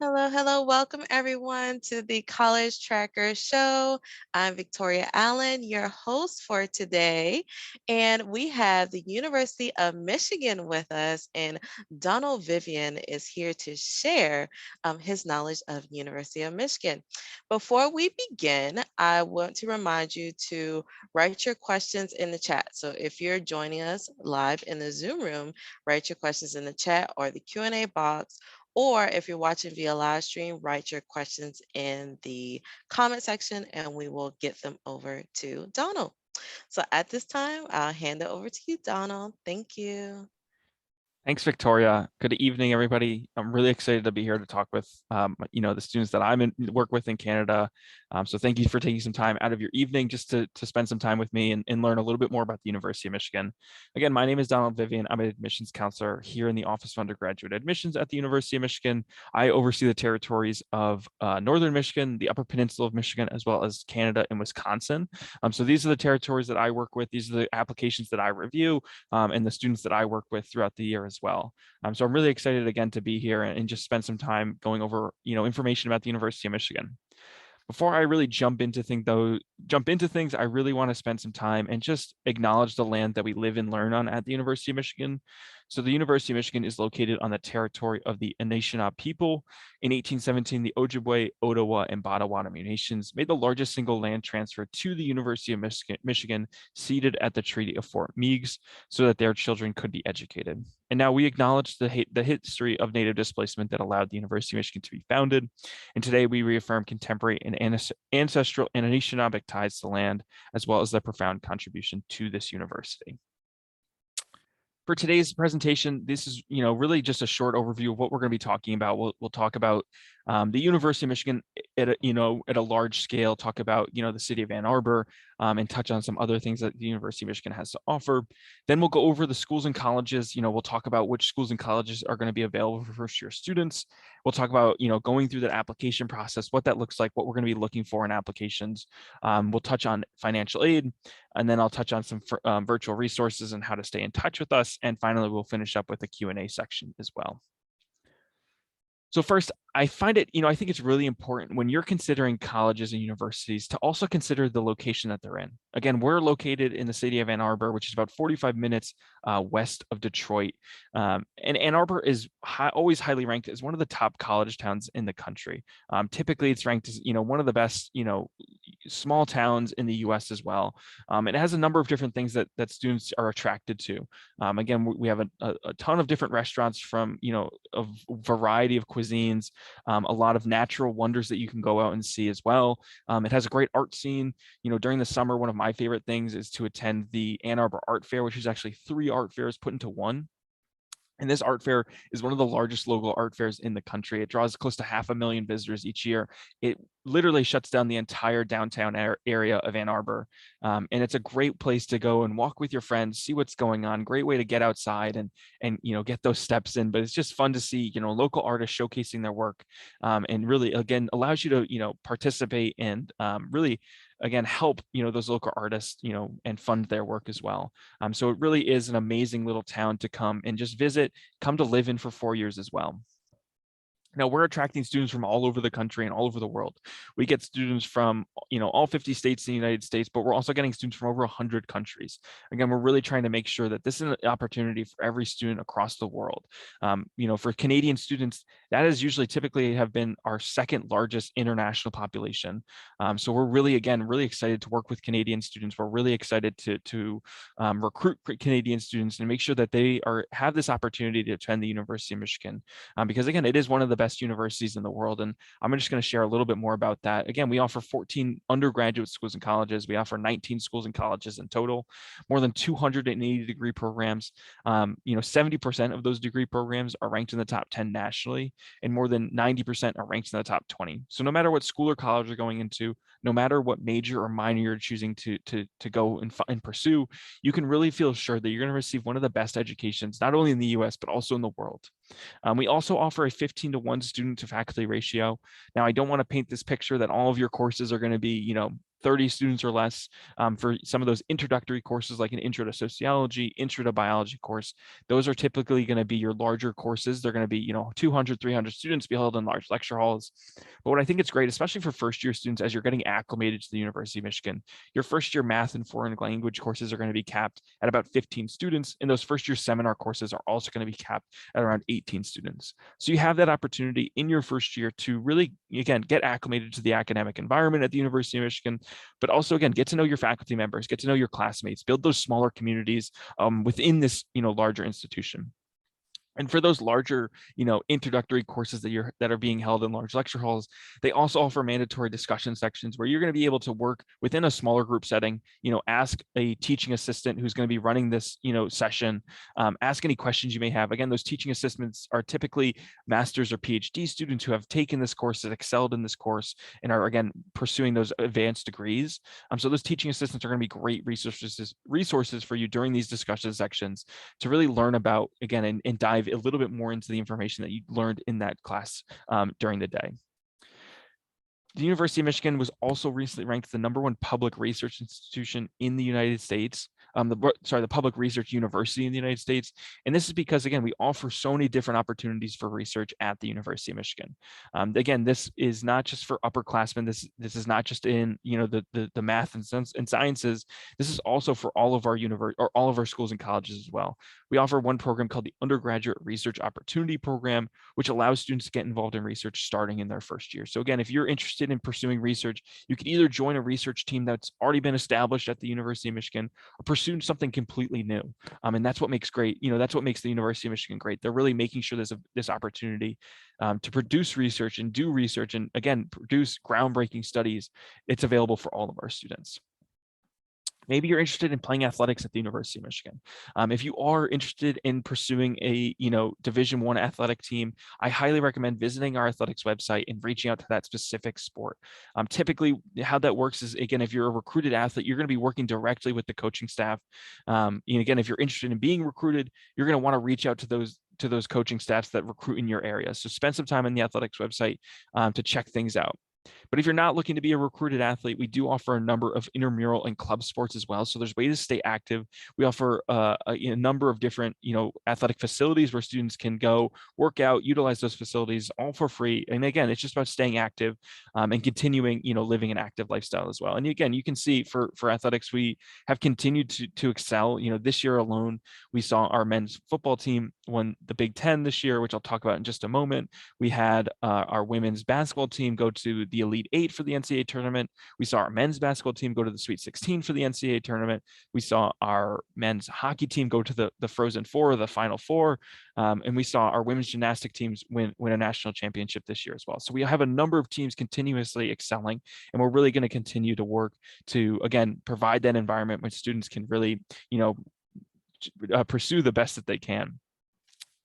Hello, hello. Welcome everyone to the College Tracker Show. I'm Victoria Allen, your host for today. And we have the University of Michigan with us, and Donald Vivian is here to share his knowledge of University of Michigan. Before we begin, I want to remind you to write your questions in the chat. So if you're joining us live in the Zoom room, write your questions in the chat or the Q&A box, or if you're watching via live stream, write your questions in the comment section and we will get them over to Donald. So at this time, I'll hand it over to you, Donald. Thank you. Thanks, Victoria. Good evening, everybody. I'm really excited to be here to talk with, the students that work with in Canada. So thank you for taking some time out of your evening just to spend some time with me and learn a little bit more about the University of Michigan. Again, my name is Donald Vivian. I'm an admissions counselor here in the Office of Undergraduate Admissions at the University of Michigan. I oversee the territories of Northern Michigan, the Upper Peninsula of Michigan, as well as Canada and Wisconsin. So these are the territories that I work with. These are the applications that I review and the students that I work with throughout the year as well. So I'm really excited again to be here and just spend some time going over, information about the University of Michigan. Before I really jump into things, I really want to spend some time and just acknowledge the land that we live and learn on at the University of Michigan. So the University of Michigan is located on the territory of the Anishinaabe people. In 1817, the Ojibwe, Ottawa, and Potawatomi nations made the largest single land transfer to the University of Michigan, seated at the Treaty of Fort Meigs, so that their children could be educated. And now we acknowledge the history of Native displacement that allowed the University of Michigan to be founded. And today we reaffirm contemporary and ancestral and Anishinaabeg ties to land, as well as their profound contribution to this university. For today's presentation, this is really just a short overview of what we're going to be talking about. We'll talk about the University of Michigan at a large scale, talk about the city of Ann Arbor, and touch on some other things that the University of Michigan has to offer. Then we'll go over the schools and colleges. We'll talk about which schools and colleges are going to be available for first-year students. We'll talk about going through the application process, what that looks like, what we're going to be looking for in applications. We'll touch on financial aid, and then I'll touch on some virtual resources and how to stay in touch with us. And finally, we'll finish up with a Q&A section as well. So first, I find it, I think it's really important when you're considering colleges and universities to also consider the location that they're in. Again, we're located in the city of Ann Arbor, which is about 45 minutes west of Detroit. And Ann Arbor is always highly ranked as one of the top college towns in the country. Typically, it's ranked as, one of the best, small towns in the U.S. as well. It has a number of different things that students are attracted to. Again, we have a ton of different restaurants from, a variety of cuisines, a lot of natural wonders that you can go out and see as well. It has a great art scene. During the summer, one of my favorite things is to attend the Ann Arbor Art Fair, which is actually 3 art fairs put into one. And this art fair is one of the largest local art fairs in the country. It draws close to 500,000 visitors each year. It literally shuts down the entire downtown area of Ann Arbor. And it's a great place to go and walk with your friends, see what's going on. Great way to get outside and get those steps in. But it's just fun to see, local artists showcasing their work, and really, again, allows you to, participate and really, again, help, those local artists, and fund their work as well. So it really is an amazing little town to come and just visit, come to live in for 4 years as well. Now we're attracting students from all over the country and all over the world. We get students from, all 50 states in the United States, but we're also getting students from over 100 countries. Again, we're really trying to make sure that this is an opportunity for every student across the world. For Canadian students, that is usually typically have been our second largest international population. So we're really excited to work with Canadian students. We're really excited to recruit Canadian students and make sure that they have this opportunity to attend the University of Michigan, because again, it is one of the best universities in the world. And I'm just going to share a little bit more about that. Again, we offer 14 undergraduate schools and colleges. We offer 19 schools and colleges in total, more than 280 degree programs. 70% of those degree programs are ranked in the top 10 nationally, and more than 90% are ranked in the top 20. So no matter what school or college you're going into, no matter what major or minor you're choosing to go and pursue, you can really feel assured that you're going to receive one of the best educations, not only in the US, but also in the world. We also offer a 15-to-1 student to faculty ratio. Now, I don't want to paint this picture that all of your courses are going to be, 30 students or less. For some of those introductory courses like an intro to sociology, intro to biology course, those are typically going to be your larger courses. They're going to be, 200, 300 students, be held in large lecture halls. But what I think it's great, especially for first year students, as you're getting acclimated to the University of Michigan, your first year math and foreign language courses are going to be capped at about 15 students. And those first year seminar courses are also going to be capped at around 18 students. So you have that opportunity in your first year to really, again, get acclimated to the academic environment at the University of Michigan, but also, again, get to know your faculty members, get to know your classmates, build those smaller communities within this, larger institution. And for those larger, introductory courses that are being held in large lecture halls, they also offer mandatory discussion sections where you're going to be able to work within a smaller group setting. Ask a teaching assistant who's going to be running this, session. Ask any questions you may have. Again, those teaching assistants are typically master's or PhD students who have taken this course, that excelled in this course, and are again pursuing those advanced degrees. So those teaching assistants are going to be great resources for you during these discussion sections to really learn about, again, and dive a little bit more into the information that you learned in that class during the day. The University of Michigan was also recently ranked the #1 public research institution in the United States. The public research university in the United States. And this is because, again, we offer so many different opportunities for research at the University of Michigan. Again, this is not just for upperclassmen. This is not just in, the math and sciences. This is also for all of our schools and colleges as well. We offer one program called the Undergraduate Research Opportunity Program, which allows students to get involved in research starting in their first year. So again, if you're interested in pursuing research, you can either join a research team that's already been established at the University of Michigan, or pursue something completely new. And that's what makes that's what makes the University of Michigan great. They're really making sure there's this opportunity to produce research and do research, and again, produce groundbreaking studies. It's available for all of our students. Maybe you're interested in playing athletics at the University of Michigan. If you are interested in pursuing a Division I athletic team, I highly recommend visiting our athletics website and reaching out to that specific sport. Typically, how that works is, again, if you're a recruited athlete, you're going to be working directly with the coaching staff. Again, if you're interested in being recruited, you're going to want to reach out to those coaching staffs that recruit in your area. So spend some time on the athletics website to check things out. But if you're not looking to be a recruited athlete, we do offer a number of intramural and club sports as well. So there's ways to stay active. We offer a number of different, athletic facilities where students can go work out, utilize those facilities all for free. And again, it's just about staying active and continuing, living an active lifestyle as well. And again, you can see for athletics, we have continued to excel. This year alone, we saw our men's football team won the Big Ten this year, which I'll talk about in just a moment. We had our women's basketball team go to the Elite Eight for the NCAA tournament. We saw our men's basketball team go to the Sweet 16 for the NCAA tournament. We saw our men's hockey team go to the Frozen Four, the Final Four. And we saw our women's gymnastic teams win a national championship this year as well. So we have a number of teams continuously excelling, and we're really going to continue to work to, again, provide that environment where students can really, pursue the best that they can.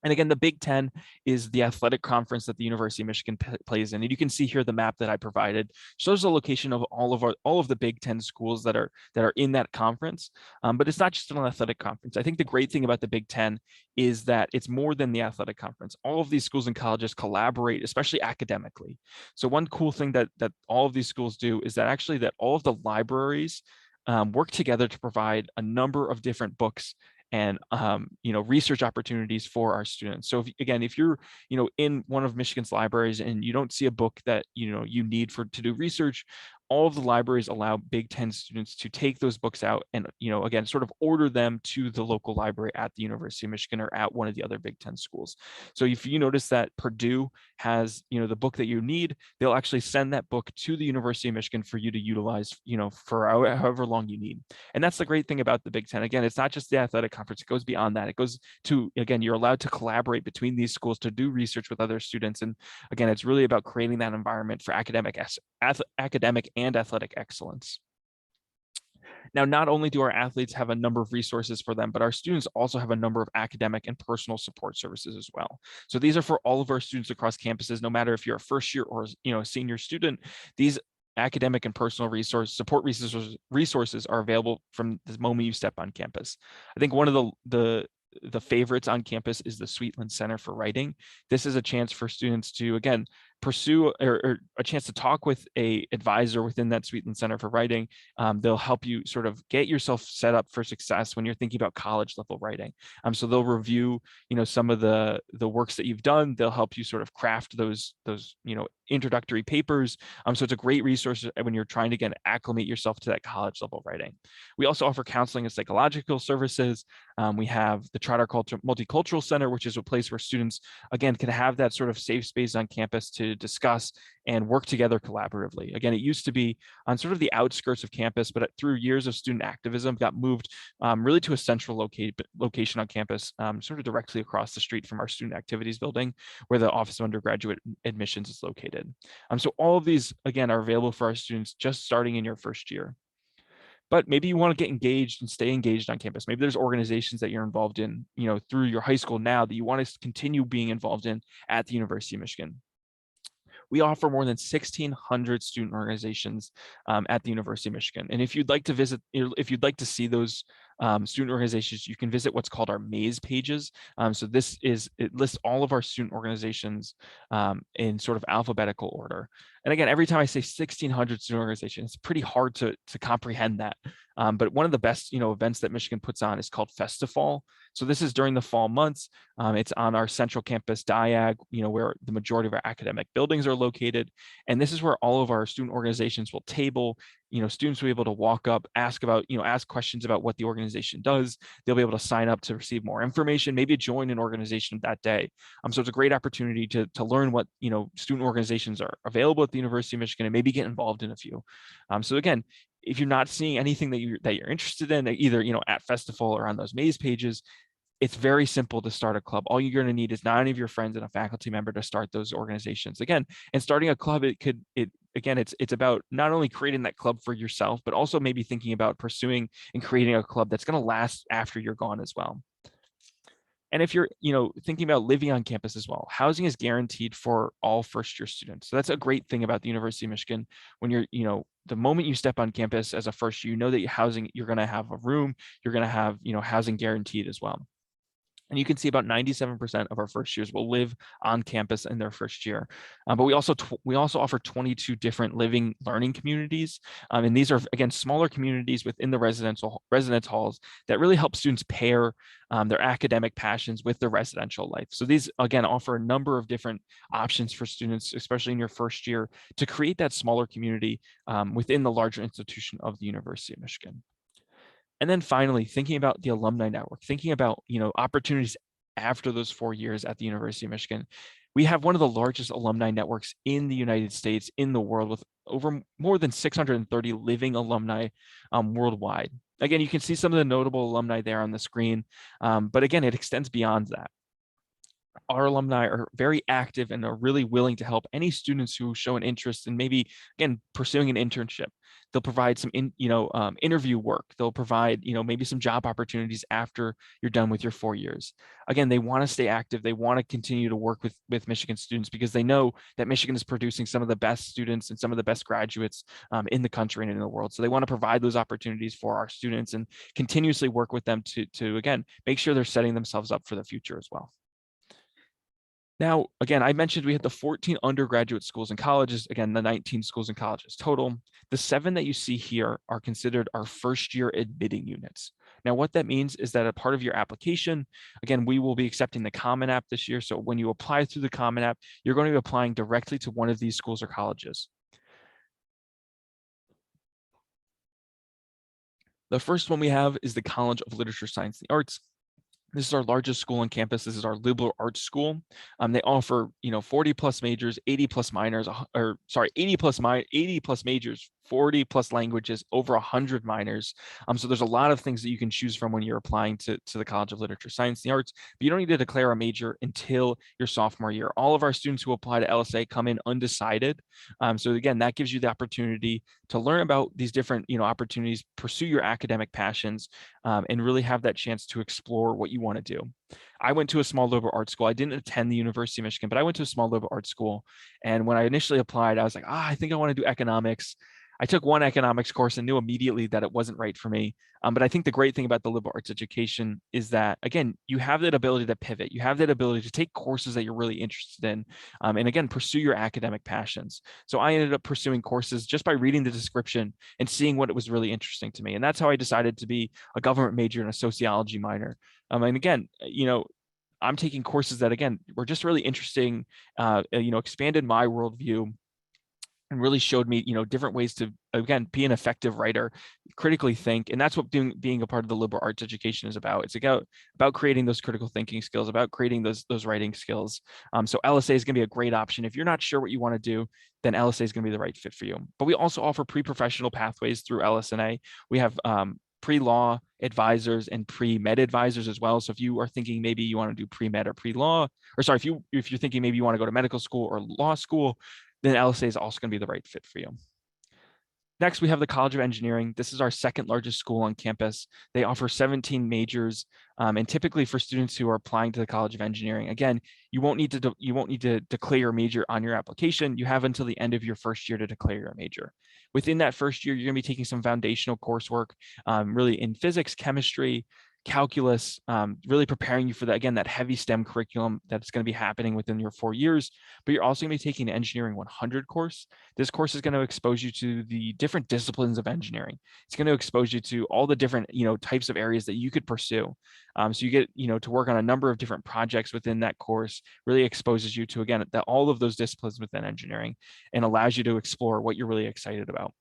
And again, the Big Ten is the athletic conference that the University of Michigan plays in. And you can see here the map that I provided shows the location of all of the Big Ten schools that are in that conference. But it's not just an athletic conference. I think the great thing about the Big Ten is that it's more than the athletic conference. All of these schools and colleges collaborate, especially academically. So one cool thing that all of these schools do is that all of the libraries work together to provide a number of different books and research opportunities for our students. So if you're in one of Michigan's libraries and you don't see a book that you need to do research, all of the libraries allow Big Ten students to take those books out and, again, sort of order them to the local library at the University of Michigan or at one of the other Big Ten schools. So if you notice that Purdue has, the book that you need, they'll actually send that book to the University of Michigan for you to utilize, for however long you need. And that's the great thing about the Big Ten. Again, it's not just the athletic conference. It goes beyond that. It goes to, again, you're allowed to collaborate between these schools to do research with other students. And again, it's really about creating that environment for academic and athletic excellence. Now, not only do our athletes have a number of resources for them, but our students also have a number of academic and personal support services as well. So these are for all of our students across campuses, no matter if you're a first year or a senior student. These academic and personal support resources are available from the moment you step on campus. I think one of the favorites on campus is the Sweetland Center for Writing. This is a chance for students to, again, pursue or a chance to talk with a advisor within that Sweetland Center for Writing. They'll help you sort of get yourself set up for success when you're thinking about college level writing. So they'll review, some of the works that you've done. They'll help you sort of craft those introductory papers. So it's a great resource when you're trying to get acclimate yourself to that college level writing. We also offer counseling and psychological services. We have the Trotter Multicultural Center, which is a place where students, again, can have that sort of safe space on campus to discuss and work together collaboratively. Again, it used to be on sort of the outskirts of campus, but through years of student activism, got moved really to a central location on campus, sort of directly across the street from our student activities building, where the Office of Undergraduate Admissions is located. So all of these, again, are available for our students just starting in your first year. But maybe you want to get engaged and stay engaged on campus. Maybe there's organizations that you're involved in, through your high school now that you want to continue being involved in at the University of Michigan. We offer more than 1,600 student organizations at the University of Michigan. And if you'd like to visit, if you'd like to see those student organizations, you can visit what's called our maze pages. So it lists all of our student organizations in sort of alphabetical order. And again, every time I say 1,600 student organizations, it's pretty hard to comprehend that. But one of the best, events that Michigan puts on is called Festifall. So this is during the fall months. It's on our central campus diag, where the majority of our academic buildings are located. And this is where all of our student organizations will table. Students will be able to walk up, ask questions about what the organization does. They'll be able to sign up to receive more information, maybe join an organization that day. So it's a great opportunity to learn what, student organizations are available at the University of Michigan and maybe get involved in a few. So again, if you're not seeing anything that you're interested in, either, at Festival or on those maze pages, it's very simple to start a club. All you're going to need is 9 of your friends and a faculty member to start those organizations. Again, and starting a club, it's about not only creating that club for yourself, but also maybe thinking about pursuing and creating a club that's going to last after you're gone as well. And if you're, thinking about living on campus as well, housing is guaranteed for all first year students. So that's a great thing about the University of Michigan. When you're, the moment you step on campus as a first year, that you're going to have a room, you're going to have, housing guaranteed as well. And you can see about 97% of our first years will live on campus in their first year. But we also offer 22 different living learning communities. And these are, again, smaller communities within the residence halls that really help students pair their academic passions with their residential life. So these, again, offer a number of different options for students, especially in your first year, to create that smaller community within the larger institution of the University of Michigan. And then finally, thinking about the alumni network, thinking about, opportunities after those 4 years at the University of Michigan. We have one of the largest alumni networks in the United States, in the world, with over more than 630 living alumni worldwide. Again, you can see some of the notable alumni there on the screen, but again, it extends beyond that. Our alumni are very active and are really willing to help any students who show an interest in maybe, again, pursuing an internship. They'll provide some interview work. They'll provide, maybe some job opportunities after you're done with your 4 years. Again, they want to stay active. They want to continue to work with Michigan students because they know that Michigan is producing some of the best students and some of the best graduates in the country and in the world. So they want to provide those opportunities for our students and continuously work with them to again, make sure they're setting themselves up for the future as well. Now, again, I mentioned we had the 14 undergraduate schools and colleges, again, the 19 schools and colleges total. The 7 that you see here are considered our first year admitting units. Now, what that means is that a part of your application, again, we will be accepting the Common App this year. So when you apply through the Common App, you're going to be applying directly to one of these schools or colleges. The first one we have is the College of Literature, Science, and the Arts. This is our largest school on campus. This is our liberal arts school. They offer, 40 plus majors, 80 plus minors, 80 plus majors, 40 plus languages, over 100 minors. So there's a lot of things that you can choose from when you're applying to the College of Literature, Science, and the Arts, but you don't need to declare a major until your sophomore year. All of our students who apply to LSA come in undecided. So again, that gives you the opportunity to learn about these different, opportunities, pursue your academic passions, and really have that chance to explore what you want to do. I went to a small liberal arts school. I didn't attend the University of Michigan, but I went to a small liberal arts school. And when I initially applied, I was like, I think I want to do economics. I took one economics course and knew immediately that it wasn't right for me. But I think the great thing about the liberal arts education is that, again, you have that ability to pivot. You have that ability to take courses that you're really interested in, and again, pursue your academic passions. So I ended up pursuing courses just by reading the description and seeing what it was really interesting to me. And that's how I decided to be a government major and a sociology minor. And again, I'm taking courses that, again, were just really interesting, expanded my worldview and really showed me, different ways to, again, be an effective writer, critically think. And that's what being a part of the liberal arts education is about. It's about creating those critical thinking skills, about creating those writing skills. So LSA is going to be a great option. If you're not sure what you want to do, then LSA is going to be the right fit for you. But we also offer pre-professional pathways through LSNA. We have pre-law advisors and pre-med advisors as well. So if you are thinking maybe you want to do pre-med or pre-law, or sorry, if you're thinking maybe you want to go to medical school or law school, then LSA is also going to be the right fit for you. Next, we have the College of Engineering. This is our second largest school on campus. They offer 17 majors, and typically for students who are applying to the College of Engineering, again, you won't need to declare your major on your application. You have until the end of your first year to declare your major. Within that first year, you're going to be taking some foundational coursework, really in physics, chemistry, calculus, really preparing you for that, again, that heavy STEM curriculum that's going to be happening within your 4 years. But you're also going to be taking the Engineering 100 course. This course is going to expose you to the different disciplines of engineering. It's going to expose you to all the different, types of areas that you could pursue. So you get, to work on a number of different projects within that course, really exposes you to, again, all of those disciplines within engineering and allows you to explore what you're really excited about.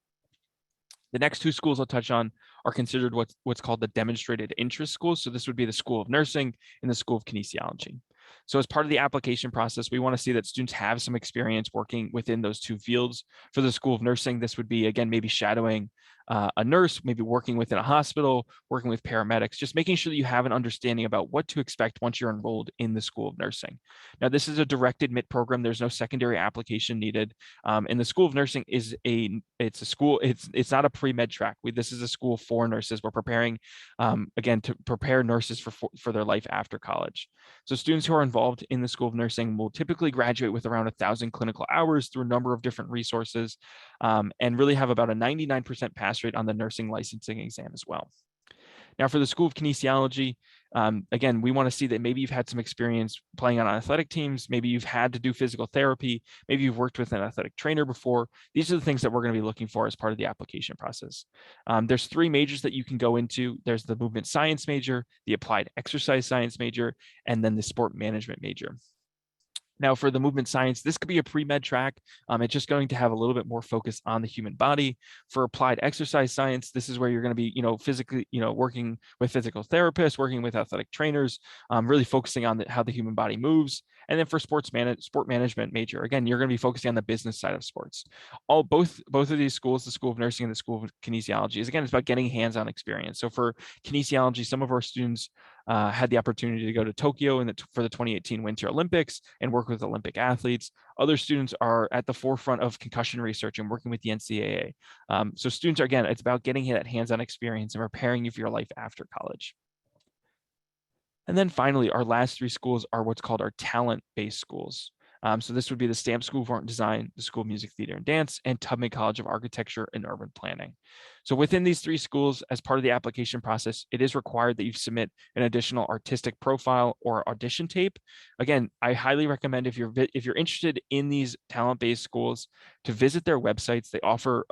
The next two schools I'll touch on are considered what's called the demonstrated interest schools. So this would be the School of Nursing and the School of Kinesiology. So as part of the application process, we want to see that students have some experience working within those two fields. For the School of Nursing, this would be, again, maybe shadowing a nurse, maybe working within a hospital, working with paramedics, just making sure that you have an understanding about what to expect once you're enrolled in the School of Nursing. Now, this is a direct admit program. There's no secondary application needed. And the School of Nursing it's a school, it's not a pre-med track. This is a school for nurses. We're preparing, again, to prepare nurses for their life after college. So students who are involved in the School of Nursing will typically graduate with around 1,000 clinical hours through a number of different resources, and really have about a 99% pass rate on the nursing licensing exam as well. Now, for the School of Kinesiology, again, we want to see that maybe you've had some experience playing on athletic teams. Maybe you've had to do physical therapy. Maybe you've worked with an athletic trainer before. These are the things that we're going to be looking for as part of the application process. There's three majors that you can go into. There's the movement science major, the applied exercise science major, and then the sport management major. Now, for the movement science, this could be a pre-med track. It's just going to have a little bit more focus on the human body. For applied exercise science, this is where you're going to be, physically, working with physical therapists, working with athletic trainers, really focusing on how the human body moves. And then for sport management major, again, you're going to be focusing on the business side of sports. Both of these schools, the School of Nursing and the School of Kinesiology, is, again, it's about getting hands-on experience. So for kinesiology, some of our students had the opportunity to go to Tokyo for the 2018 Winter Olympics and work with Olympic athletes. Other students are at the forefront of concussion research and working with the NCAA. So students are, again, it's about getting that hands-on experience and preparing you for your life after college. And then finally, our last three schools are what's called our talent-based schools. So this would be the Stamp School of Art and Design, the School of Music, Theater, and Dance, and Tubman College of Architecture and Urban Planning. So within these three schools, as part of the application process, it is required that you submit an additional artistic profile or audition tape. Again, I highly recommend if you're interested in these talent-based schools to visit their websites. They offer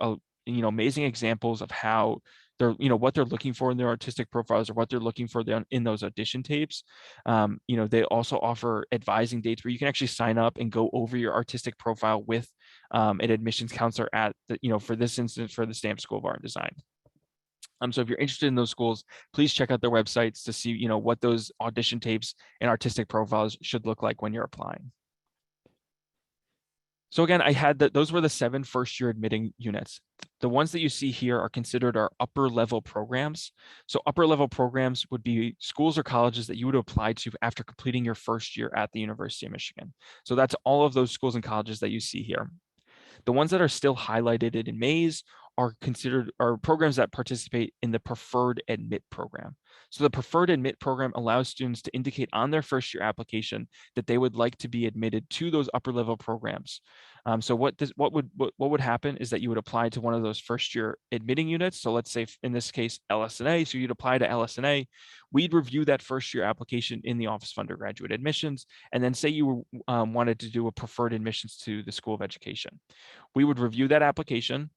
amazing examples of how they're, what they're looking for in their artistic profiles or what they're looking for in those audition tapes. They also offer advising dates where you can actually sign up and go over your artistic profile with an admissions counselor at for this instance, for the Stamp School of Art and Design. So if you're interested in those schools, please check out their websites to see, what those audition tapes and artistic profiles should look like when you're applying. So again, those were the 7 first-year admitting units. The ones that you see here are considered our upper level programs. So upper level programs would be schools or colleges that you would apply to after completing your first year at the University of Michigan. So that's all of those schools and colleges that you see here. The ones that are still highlighted in maize are programs that participate in the preferred admit program. So the preferred admit program allows students to indicate on their first year application that they would like to be admitted to those upper level programs. So what would happen is that you would apply to one of those first year admitting units. So let's say in this case LS&A. So you'd apply to LS&A. We'd review that first year application in the Office of Undergraduate Admissions, and then say you wanted to do a preferred admissions to the School of Education. We would review that application.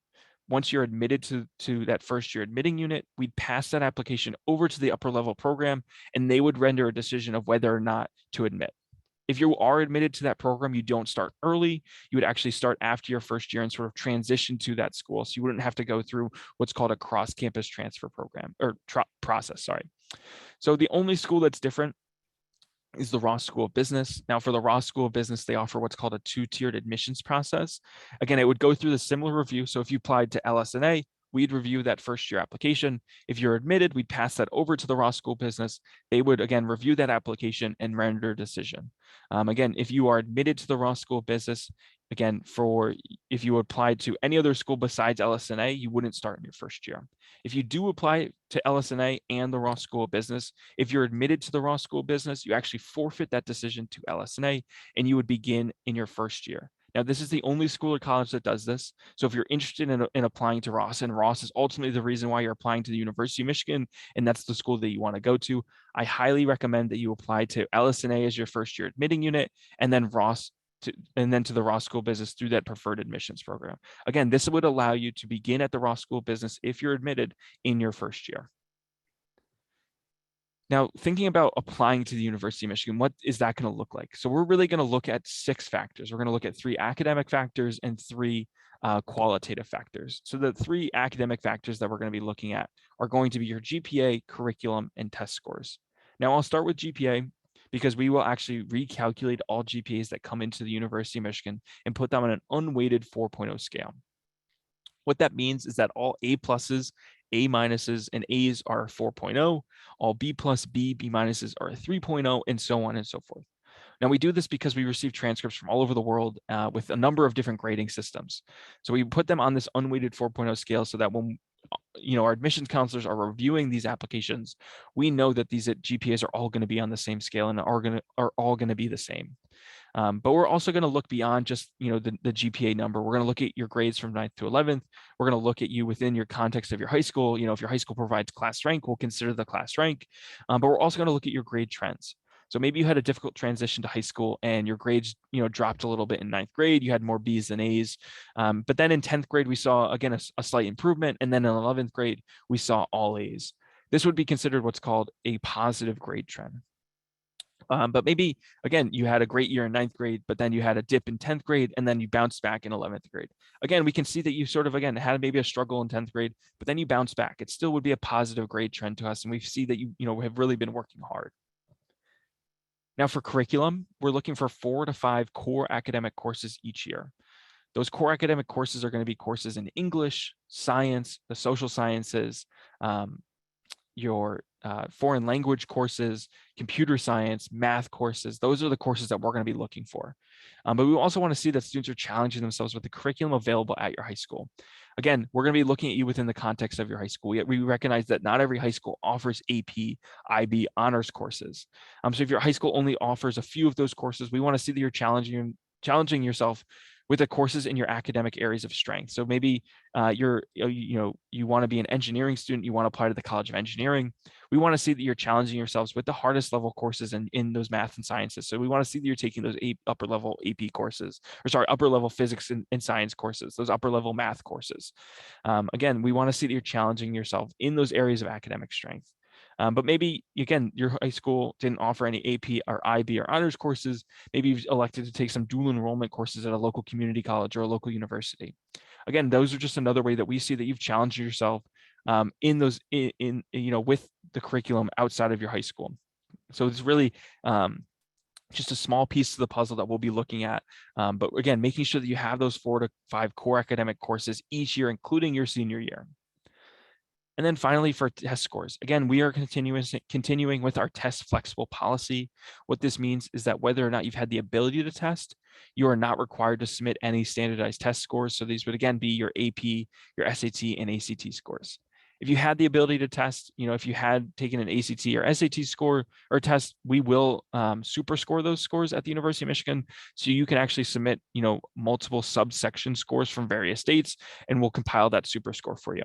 Once you're admitted to that first year admitting unit, we'd pass that application over to the upper level program, and they would render a decision of whether or not to admit. If you are admitted to that program, you don't start early. You would actually start after your first year and sort of transition to that school. So you wouldn't have to go through what's called a cross-campus transfer program or process, sorry. So the only school that's different is the Ross School of Business. Now, for the Ross School of Business, they offer what's called a two-tiered admissions process. Again, it would go through the similar review. So if you applied to LS&A, we'd review that first year application. If you're admitted, we'd pass that over to the Ross School of Business. They would, again, review that application and render a decision. Again, if you are admitted to the Ross School of Business, again, if you applied to any other school besides LS&A, you wouldn't start in your first year. If you do apply to LS&A and the Ross School of Business, if you're admitted to the Ross School of Business, you actually forfeit that decision to LS&A, and you would begin in your first year. Now, this is the only school or college that does this. So if you're interested in applying to Ross, and Ross is ultimately the reason why you're applying to the University of Michigan, and that's the school that you want to go to, I highly recommend that you apply to LS&A as your first year admitting unit, and then then to the Ross School of Business through that preferred admissions program. Again, this would allow you to begin at the Ross School of Business if you're admitted in your first year. Now, thinking about applying to the University of Michigan, what is that going to look like? So we're really going to look at 6 factors. We're going to look at 3 academic factors and 3 qualitative factors. So the 3 academic factors that we're going to be looking at are going to be your GPA, curriculum, and test scores. Now, I'll start with GPA because we will actually recalculate all GPAs that come into the University of Michigan and put them on an unweighted 4.0 scale. What that means is that all A pluses, A minuses, and A's are 4.0. All B plus, B minuses are 3.0, and so on and so forth. Now, we do this because we receive transcripts from all over the world with a number of different grading systems. So we put them on this unweighted 4.0 scale so that when our admissions counselors are reviewing these applications, we know that these GPAs are all going to be on the same scale and are all going to be the same. But we're also going to look beyond just the GPA number. We're going to look at your grades from 9th to 11th. We're going to look at you within your context of your high school. If your high school provides class rank, we'll consider the class rank. But we're also going to look at your grade trends. So maybe you had a difficult transition to high school and your grades, dropped a little bit in 9th grade. You had more B's than A's. But then in 10th grade, we saw, again, a slight improvement. And then in 11th grade, we saw all A's. This would be considered what's called a positive grade trend. But maybe, again, you had a great year in 9th grade, but then you had a dip in 10th grade, and then you bounced back in 11th grade. Again, we can see that you sort of, again, had maybe a struggle in 10th grade, but then you bounce back. It still would be a positive grade trend to us, and we see that you have really been working hard. Now, for curriculum, we're looking for 4 to 5 core academic courses each year. Those core academic courses are going to be courses in English, science, the social sciences, your foreign language courses, computer science, math courses. Those are the courses that we're going to be looking for. But we also want to see that students are challenging themselves with the curriculum available at your high school. Again, we're going to be looking at you within the context of your high school. Yet we recognize that not every high school offers AP, IB, honors courses. So if your high school only offers a few of those courses, we want to see that you're challenging yourself with the courses in your academic areas of strength. So maybe you want to be an engineering student, you want to apply to the College of Engineering. We want to see that you're challenging yourselves with the hardest level courses in those math and sciences. So we want to see that you're taking those upper level AP courses, upper level physics and science courses, those upper level math courses. Again, we want to see that you're challenging yourself in those areas of academic strength. But maybe, again, your high school didn't offer any AP or IB or honors courses. Maybe you've elected to take some dual enrollment courses at a local community college or a local university. Again, those are just another way that we see that you've challenged yourself in those, with the curriculum outside of your high school. So it's really just a small piece of the puzzle that we'll be looking at. But again, making sure that you have those 4 to 5 core academic courses each year, including your senior year. And then finally, for test scores, again, we are continuing with our test flexible policy. What this means is that whether or not you've had the ability to test, you are not required to submit any standardized test scores. So these would again be your AP, your SAT, and ACT scores. If you had the ability to test, if you had taken an ACT or SAT score or test, we will super score those scores at the University of Michigan. So you can actually submit, multiple subsection scores from various states, and we'll compile that super score for you.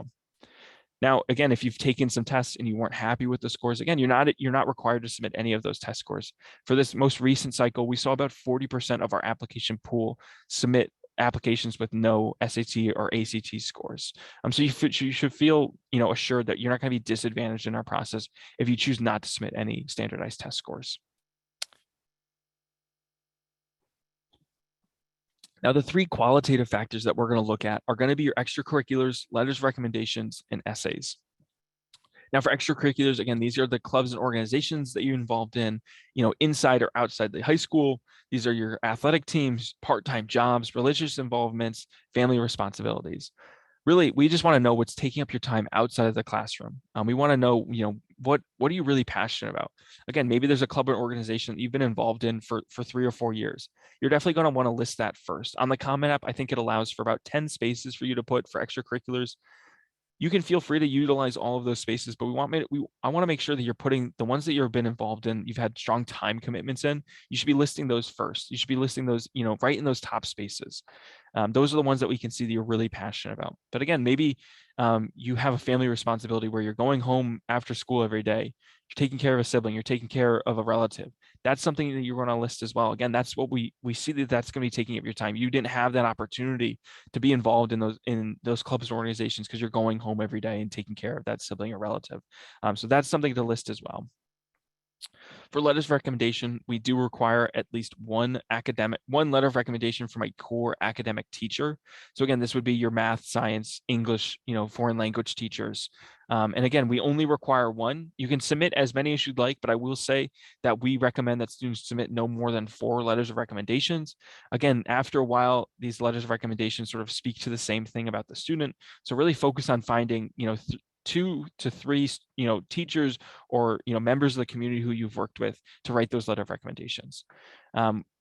Now, again, if you've taken some tests and you weren't happy with the scores, again, you're not required to submit any of those test scores. For this most recent cycle, we saw about 40% of our application pool submit applications with no SAT or ACT scores. So you should feel, assured that you're not going to be disadvantaged in our process if you choose not to submit any standardized test scores. Now, the three qualitative factors that we're going to look at are going to be your extracurriculars, letters of recommendations, and essays. Now, for extracurriculars, again, these are the clubs and organizations that you're involved in, inside or outside the high school. These are your athletic teams, part-time jobs, religious involvements, family responsibilities. Really, we just want to know what's taking up your time outside of the classroom. We want to know, what are you really passionate about? Again, maybe there's a club or organization that you've been involved in for 3 or 4 years. You're definitely going to want to list that first. On the Common App, I think it allows for about 10 spaces for you to put for extracurriculars. You can feel free to utilize all of those spaces, but I want to make sure that you're putting the ones that you've been involved in, you've had strong time commitments in, you should be listing those first. You should be listing those, right in those top spaces. Those are the ones that we can see that you're really passionate about. But again, maybe you have a family responsibility where you're going home after school every day, you're taking care of a sibling, you're taking care of a relative. That's something that you're going to list as well. Again, that's what we see that's going to be taking up your time. You didn't have that opportunity to be involved in those clubs or organizations because you're going home every day and taking care of that sibling or relative. So that's something to list as well. For letters of recommendation, we do require at least one letter of recommendation from a core academic teacher. So again, this would be your math, science, English, foreign language teachers. And again, we only require one. You can submit as many as you'd like, but I will say that we recommend that students submit no more than 4 letters of recommendations. Again, after a while, these letters of recommendation sort of speak to the same thing about the student. So really focus on finding, 2 to 3, teachers or, members of the community who you've worked with to write those letter of recommendations.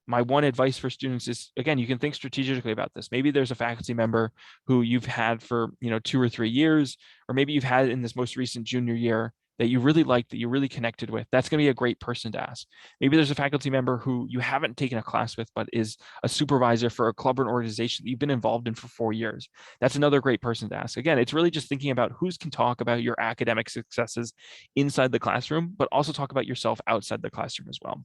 My one advice for students is, again, you can think strategically about this. Maybe there's a faculty member who you've had for, 2 or 3 years, or maybe you've had in this most recent junior year that you really liked, that you really connected with. That's going to be a great person to ask. Maybe there's a faculty member who you haven't taken a class with, but is a supervisor for a club or an organization that you've been involved in for 4 years. That's another great person to ask. Again, it's really just thinking about who can talk about your academic successes inside the classroom, but also talk about yourself outside the classroom as well.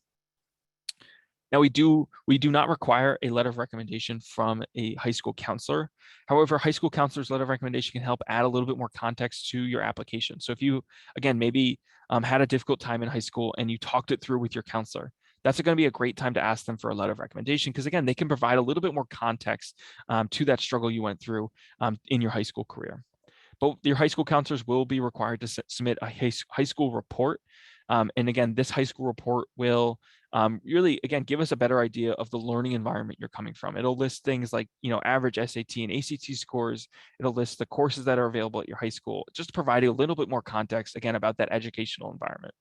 Now, we do not require a letter of recommendation from a high school counselor. However, high school counselor's letter of recommendation can help add a little bit more context to your application. So if you, again, maybe had a difficult time in high school and you talked it through with your counselor, that's going to be a great time to ask them for a letter of recommendation because, again, they can provide a little bit more context to that struggle you went through in your high school career. But your high school counselors will be required to submit a high school report. And again, this high school report will really, again, give us a better idea of the learning environment you're coming from. It'll list things like, average SAT and ACT scores. It'll list the courses that are available at your high school, just to provide you a little bit more context, again, about that educational environment.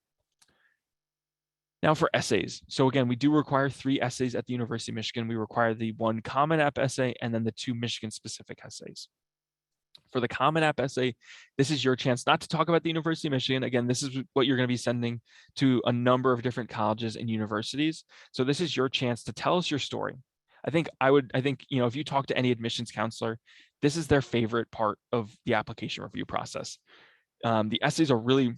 Now for essays. So again, we do require 3 essays at the University of Michigan. We require the 1 Common App essay and then the 2 Michigan-specific essays. For the Common App essay, this is your chance not to talk about the University of Michigan. Again, this is what you're going to be sending to a number of different colleges and universities. So this is your chance to tell us your story. I think, if you talk to any admissions counselor, this is their favorite part of the application review process. The essays are really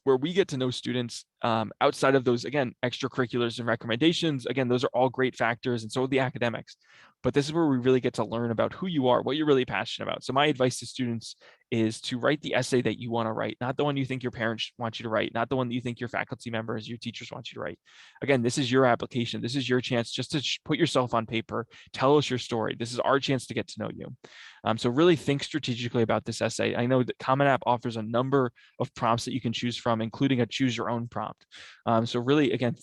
where we get to know students outside of those, again, extracurriculars and recommendations. Again, those are all great factors, and so are the academics. But this is where we really get to learn about who you are, what you're really passionate about. So my advice to students is to write the essay that you want to write, not the one you think your parents want you to write, not the one that you think your faculty members, your teachers want you to write. Again, this is your application. This is your chance just to put yourself on paper, tell us your story. This is our chance to get to know you. So really think strategically about this essay. I know that Common App offers a number of prompts that you can choose from, including a choose your own prompt. So really, again,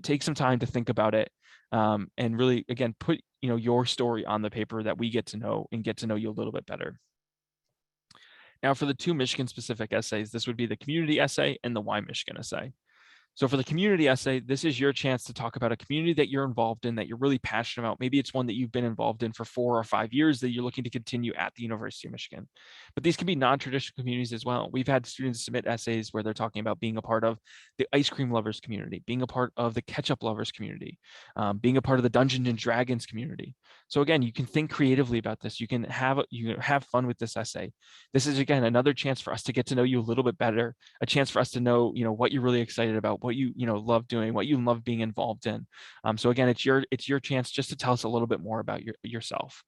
take some time to think about it. And really, again, put your story on the paper that we get to know and get to know you a little bit better. Now, for the two Michigan-specific essays, this would be the community essay and the Why Michigan essay. So for the community essay, this is your chance to talk about a community that you're involved in, that you're really passionate about. Maybe it's one that you've been involved in for 4 or 5 years that you're looking to continue at the University of Michigan. But these can be non-traditional communities as well. We've had students submit essays where they're talking about being a part of the ice cream lovers community, being a part of the ketchup lovers community, being a part of the Dungeons and Dragons community. So again, you can think creatively about this. You can have fun with this essay. This is again another chance for us to get to know you a little bit better, a chance for us to know, what you're really excited about, what you love doing, what you love being involved in. So again, it's your chance just to tell us a little bit more about yourself.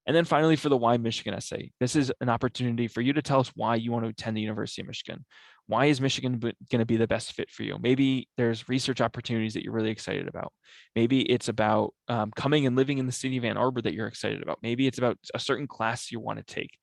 And then finally, for the Why Michigan essay, this is an opportunity for you to tell us why you want to attend the University of Michigan. Why is Michigan going to be the best fit for you? Maybe there's research opportunities that you're really excited about. Maybe it's about coming and living in the city of Ann Arbor that you're excited about. Maybe it's about a certain class you want to take.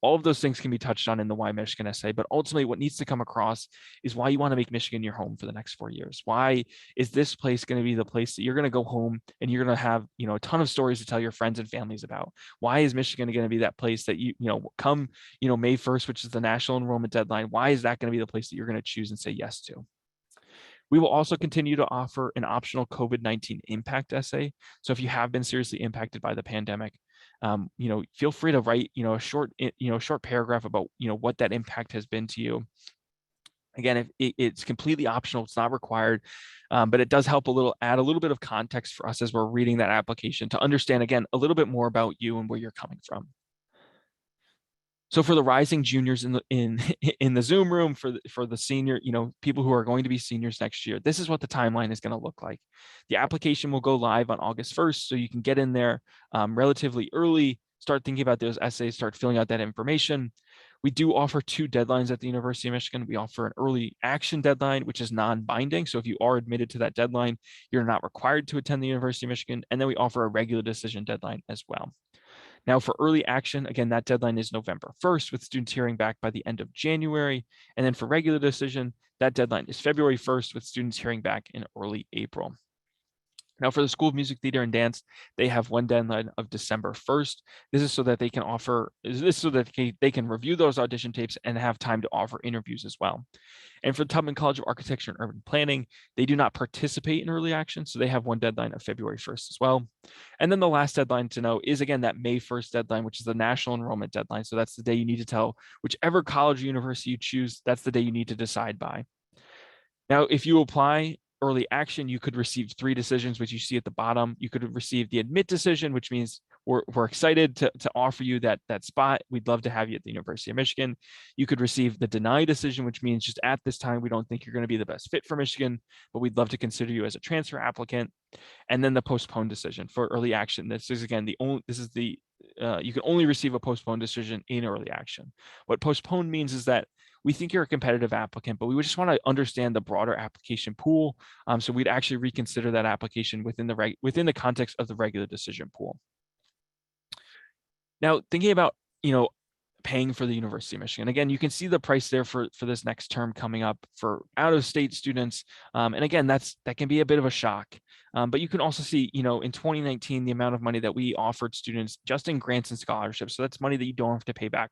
All of those things can be touched on in the Why Michigan essay, but ultimately what needs to come across is why you want to make Michigan your home for the next 4 years. Why is this place going to be the place that you're going to go home and you're going to have, a ton of stories to tell your friends and families about? Why is Michigan going to be that place that come, May 1st, which is the national enrollment deadline? Why is that going to be the place that you're going to choose and say yes to? We will also continue to offer an optional COVID-19 impact essay. So if you have been seriously impacted by the pandemic, feel free to write, a short paragraph about, what that impact has been to you. Again, if it's completely optional, it's not required, but it does help add a little bit of context for us as we're reading that application to understand, again, a little bit more about you and where you're coming from. So for the rising juniors in the Zoom room, for the senior, people who are going to be seniors next year, this is what the timeline is going to look like. The application will go live on August 1st, so you can get in there relatively early, start thinking about those essays, start filling out that information. We do offer 2 deadlines at the University of Michigan. We offer an early action deadline, which is non-binding. So if you are admitted to that deadline, you're not required to attend the University of Michigan. And then we offer a regular decision deadline as well. Now for early action, again, that deadline is November 1st, with students hearing back by the end of January. And then for regular decision, that deadline is February 1st, with students hearing back in early April. Now for the School of Music, Theater, and Dance, they have one deadline of December 1st. This is so that they can review those audition tapes and have time to offer interviews as well. And for the Tubman College of Architecture and Urban Planning, they do not participate in early action, so they have one deadline of February 1st as well. And then the last deadline to know is, again, that May 1st deadline, which is the national enrollment deadline. So that's the day you need to tell whichever college or university you choose, that's the day you need to decide by. Now, if you apply early action, you could receive 3 decisions, which you see at the bottom. You could receive the admit decision, which means we're excited to offer you that spot. We'd love to have you at the University of Michigan. You could receive the deny decision, which means just at this time, we don't think you're going to be the best fit for Michigan, but we'd love to consider you as a transfer applicant. And then the postponed decision for early action. This is again you can only receive a postponed decision in early action. What postponed means is that we think you're a competitive applicant, but we just want to understand the broader application pool. So we'd actually reconsider that application within the context of the regular decision pool. Now, thinking about, paying for the University of Michigan. Again, you can see the price there for this next term coming up for out-of-state students. And again, that can be a bit of a shock. But you can also see, in 2019, the amount of money that we offered students just in grants and scholarships. So that's money that you don't have to pay back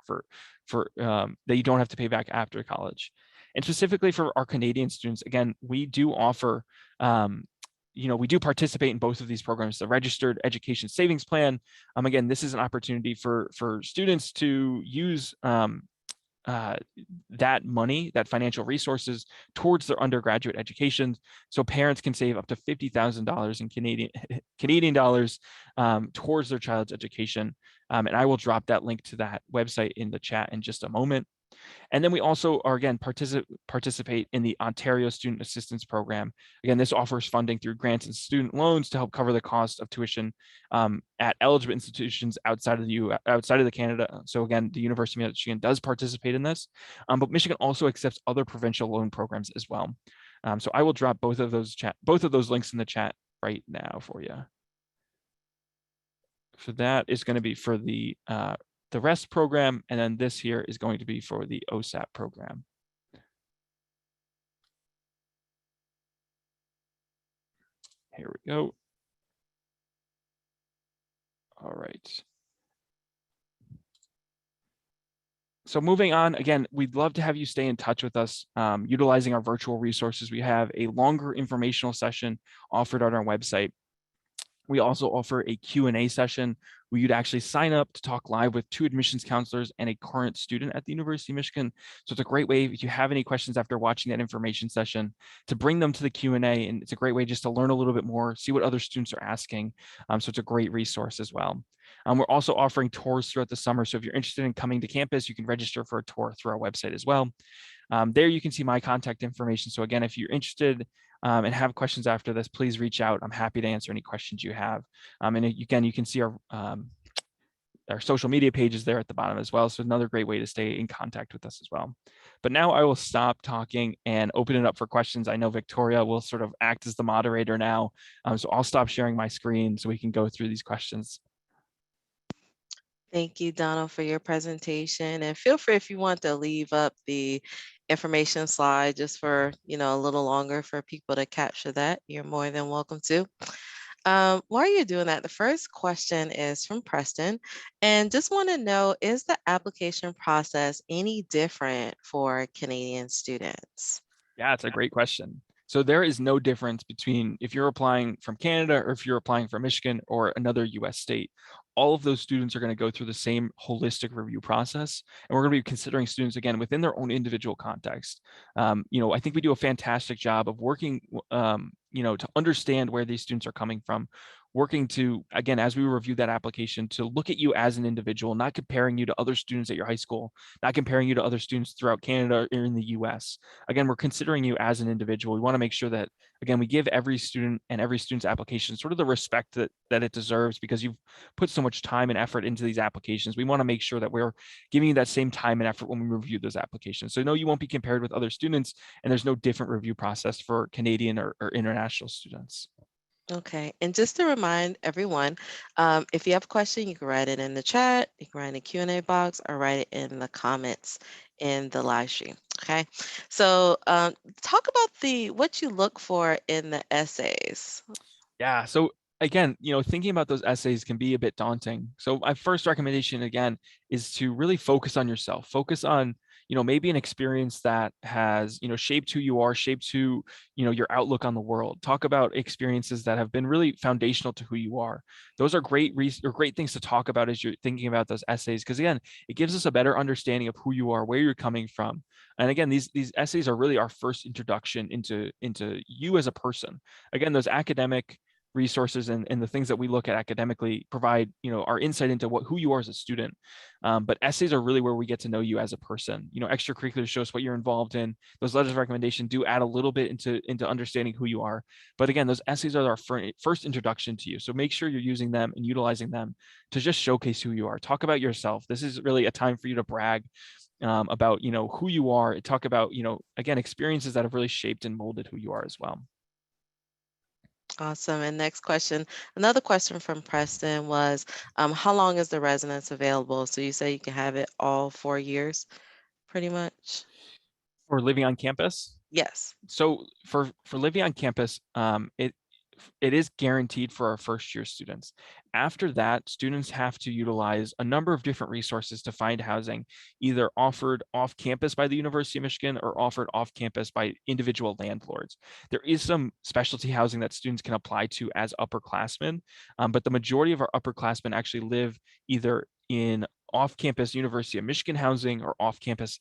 that you don't have to pay back after college. And specifically for our Canadian students, again, we do offer we do participate in both of these programs, the Registered Education Savings Plan. Again, this is an opportunity for students to use that money, that financial resources, towards their undergraduate education. So parents can save up to $50,000 in Canadian dollars towards their child's education. And I will drop that link to that website in the chat in just a moment. And then we also participate in the Ontario Student Assistance Program. Again, this offers funding through grants and student loans to help cover the cost of tuition at eligible institutions outside of Canada. So again, the University of Michigan does participate in this, but Michigan also accepts other provincial loan programs as well. So I will drop both of those links in the chat right now for you. So that is going to be for the REST program, and then this here is going to be for the OSAP program. Here we go. All right. So moving on, again, we'd love to have you stay in touch with us, utilizing our virtual resources. We have a longer informational session offered on our website. We also offer a Q&A session where you'd actually sign up to talk live with two admissions counselors and a current student at the University of Michigan. So it's a great way, if you have any questions after watching that information session, to bring them to the Q&A. And it's a great way just to learn a little bit more, see what other students are asking. So it's a great resource as well. We're also offering tours throughout the summer. So if you're interested in coming to campus, you can register for a tour through our website as well. There you can see my contact information. So again, if you're interested and have questions after this, please reach out. I'm happy to answer any questions you have. And again, you can see our social media pages there at the bottom as well. So another great way to stay in contact with us as well. But now I will stop talking and open it up for questions. I know Victoria will sort of act as the moderator now. So I'll stop sharing my screen so we can go through these questions. Thank you, Donald, for your presentation. And feel free if you want to leave up the information slide just for, a little longer for people to capture that. You're more than welcome to. While you're doing that, the first question is from Preston, and just want to know, is the application process any different for Canadian students? Yeah, it's a great question. So there is no difference between if you're applying from Canada or if you're applying from Michigan or another US state. All of those students are going to go through the same holistic review process. And we're going to be considering students, again, within their own individual context. I think we do a fantastic job of working, to understand where these students are coming from, working to, again, as we review that application, to look at you as an individual, not comparing you to other students at your high school, not comparing you to other students throughout Canada or in the US. Again, we're considering you as an individual. We want to make sure that, again, we give every student and every student's application sort of the respect that it deserves, because you've put so much time and effort into these applications. We want to make sure that we're giving you that same time and effort when we review those applications. So no, you won't be compared with other students, and there's no different review process for Canadian or international students. Okay, and just to remind everyone, if you have a question, you can write it in the chat, you can write in the Q&A box, or write it in the comments in the live stream. Okay, so talk about what you look for in the essays. Yeah. So again, thinking about those essays can be a bit daunting. So my first recommendation, again, is to really focus on yourself. Focus on, maybe an experience that has, shaped who you are, shaped who, your outlook on the world. Talk about experiences that have been really foundational to who you are. Those are great things to talk about as you're thinking about those essays, because again, it gives us a better understanding of who you are, where you're coming from. And again, these essays are really our first introduction into you as a person. Again, those academic resources and the things that we look at academically provide, our insight into who you are as a student. But essays are really where we get to know you as a person. Extracurriculars show us what you're involved in. Those letters of recommendation do add a little bit into understanding who you are. But again, those essays are our first introduction to you. So make sure you're using them and utilizing them to just showcase who you are. Talk about yourself. This is really a time for you to brag about, who you are. Talk about, again, experiences that have really shaped and molded who you are as well. Awesome. And next question, another question from Preston was, how long is the residence available? So you say you can have it all 4 years, pretty much? Or living on campus. Yes. So for living on campus, it is guaranteed for our first year students. After that, students have to utilize a number of different resources to find housing, either offered off campus by the University of Michigan or offered off campus by individual landlords. There is some specialty housing that students can apply to as upperclassmen, but the majority of our upperclassmen actually live either in off-campus University of Michigan housing or off-campus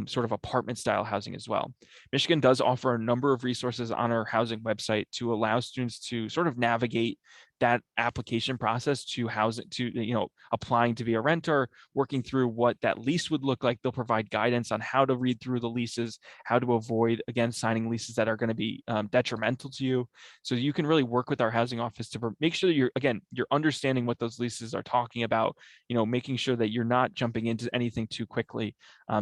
sort of apartment-style housing as well. Michigan does offer a number of resources on our housing website to allow students to sort of navigate that application process to housing, to applying to be a renter, working through what that lease would look like. They'll provide guidance on how to read through the leases, how to avoid, again, signing leases that are going to be detrimental to you. So you can really work with our housing office to make sure that you're understanding what those leases are talking about, making sure that you're not jumping into anything too quickly.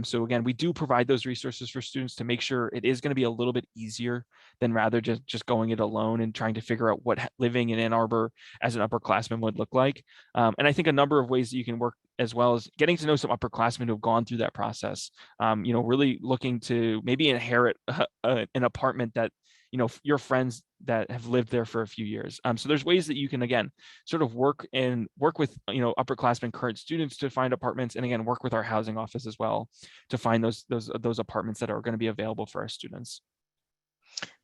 So again, we do provide those resources for students to make sure it is going to be a little bit easier than rather just going it alone and trying to figure out what living in Ann Arbor as an upperclassman would look like. And I think a number of ways that you can work, as well as getting to know some upperclassmen who have gone through that process, really looking to maybe inherit an apartment that your friends that have lived there for a few years. So there's ways that you can, again, sort of work with, upperclassmen, current students to find apartments, and again, work with our housing office as well to find those apartments that are going to be available for our students.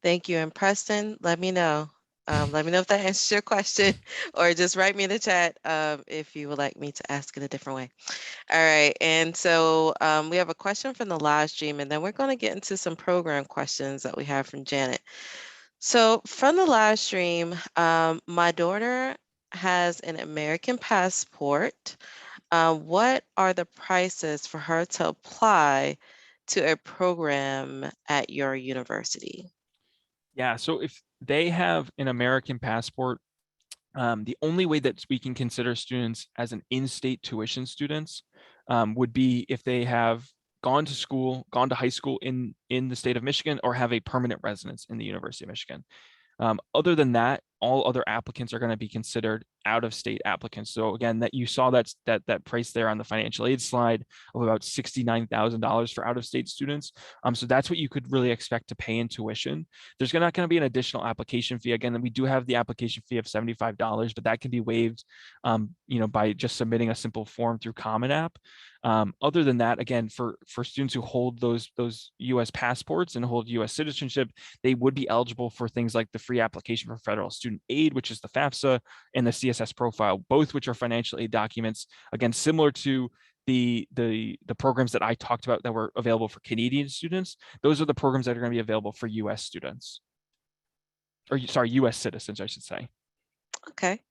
Thank you. And Preston, let me know. Let me know if that answers your question, or just write me in the chat if you would like me to ask it a different way. All right. And so we have a question from the live stream, and then we're going to get into some program questions that we have from Janet. So from the live stream, my daughter has an American passport. What are the prices for her to apply to a program at your university? Yeah. So if they have an American passport, the only way that we can consider students as an in-state tuition students would be if they have gone to high school in the state of Michigan, or have a permanent residence in the University of Michigan. Other than that, all other applicants are going to be considered out-of-state applicants. So again, that you saw that price there on the financial aid slide of about $69,000 for out-of-state students. So that's what you could really expect to pay in tuition. There's not going to be an additional application fee. Again, we do have the application fee of $75, but that can be waived, by just submitting a simple form through Common App. Other than that, again, for students who hold those U.S. passports and hold U.S. citizenship, they would be eligible for things like the free application for federal student aid, which is the FAFSA, and the CSS profile, both which are financial aid documents, again, similar to the programs that I talked about that were available for Canadian students. Those are the programs that are going to be available for U.S. students, or sorry, U.S. citizens, I should say. Okay.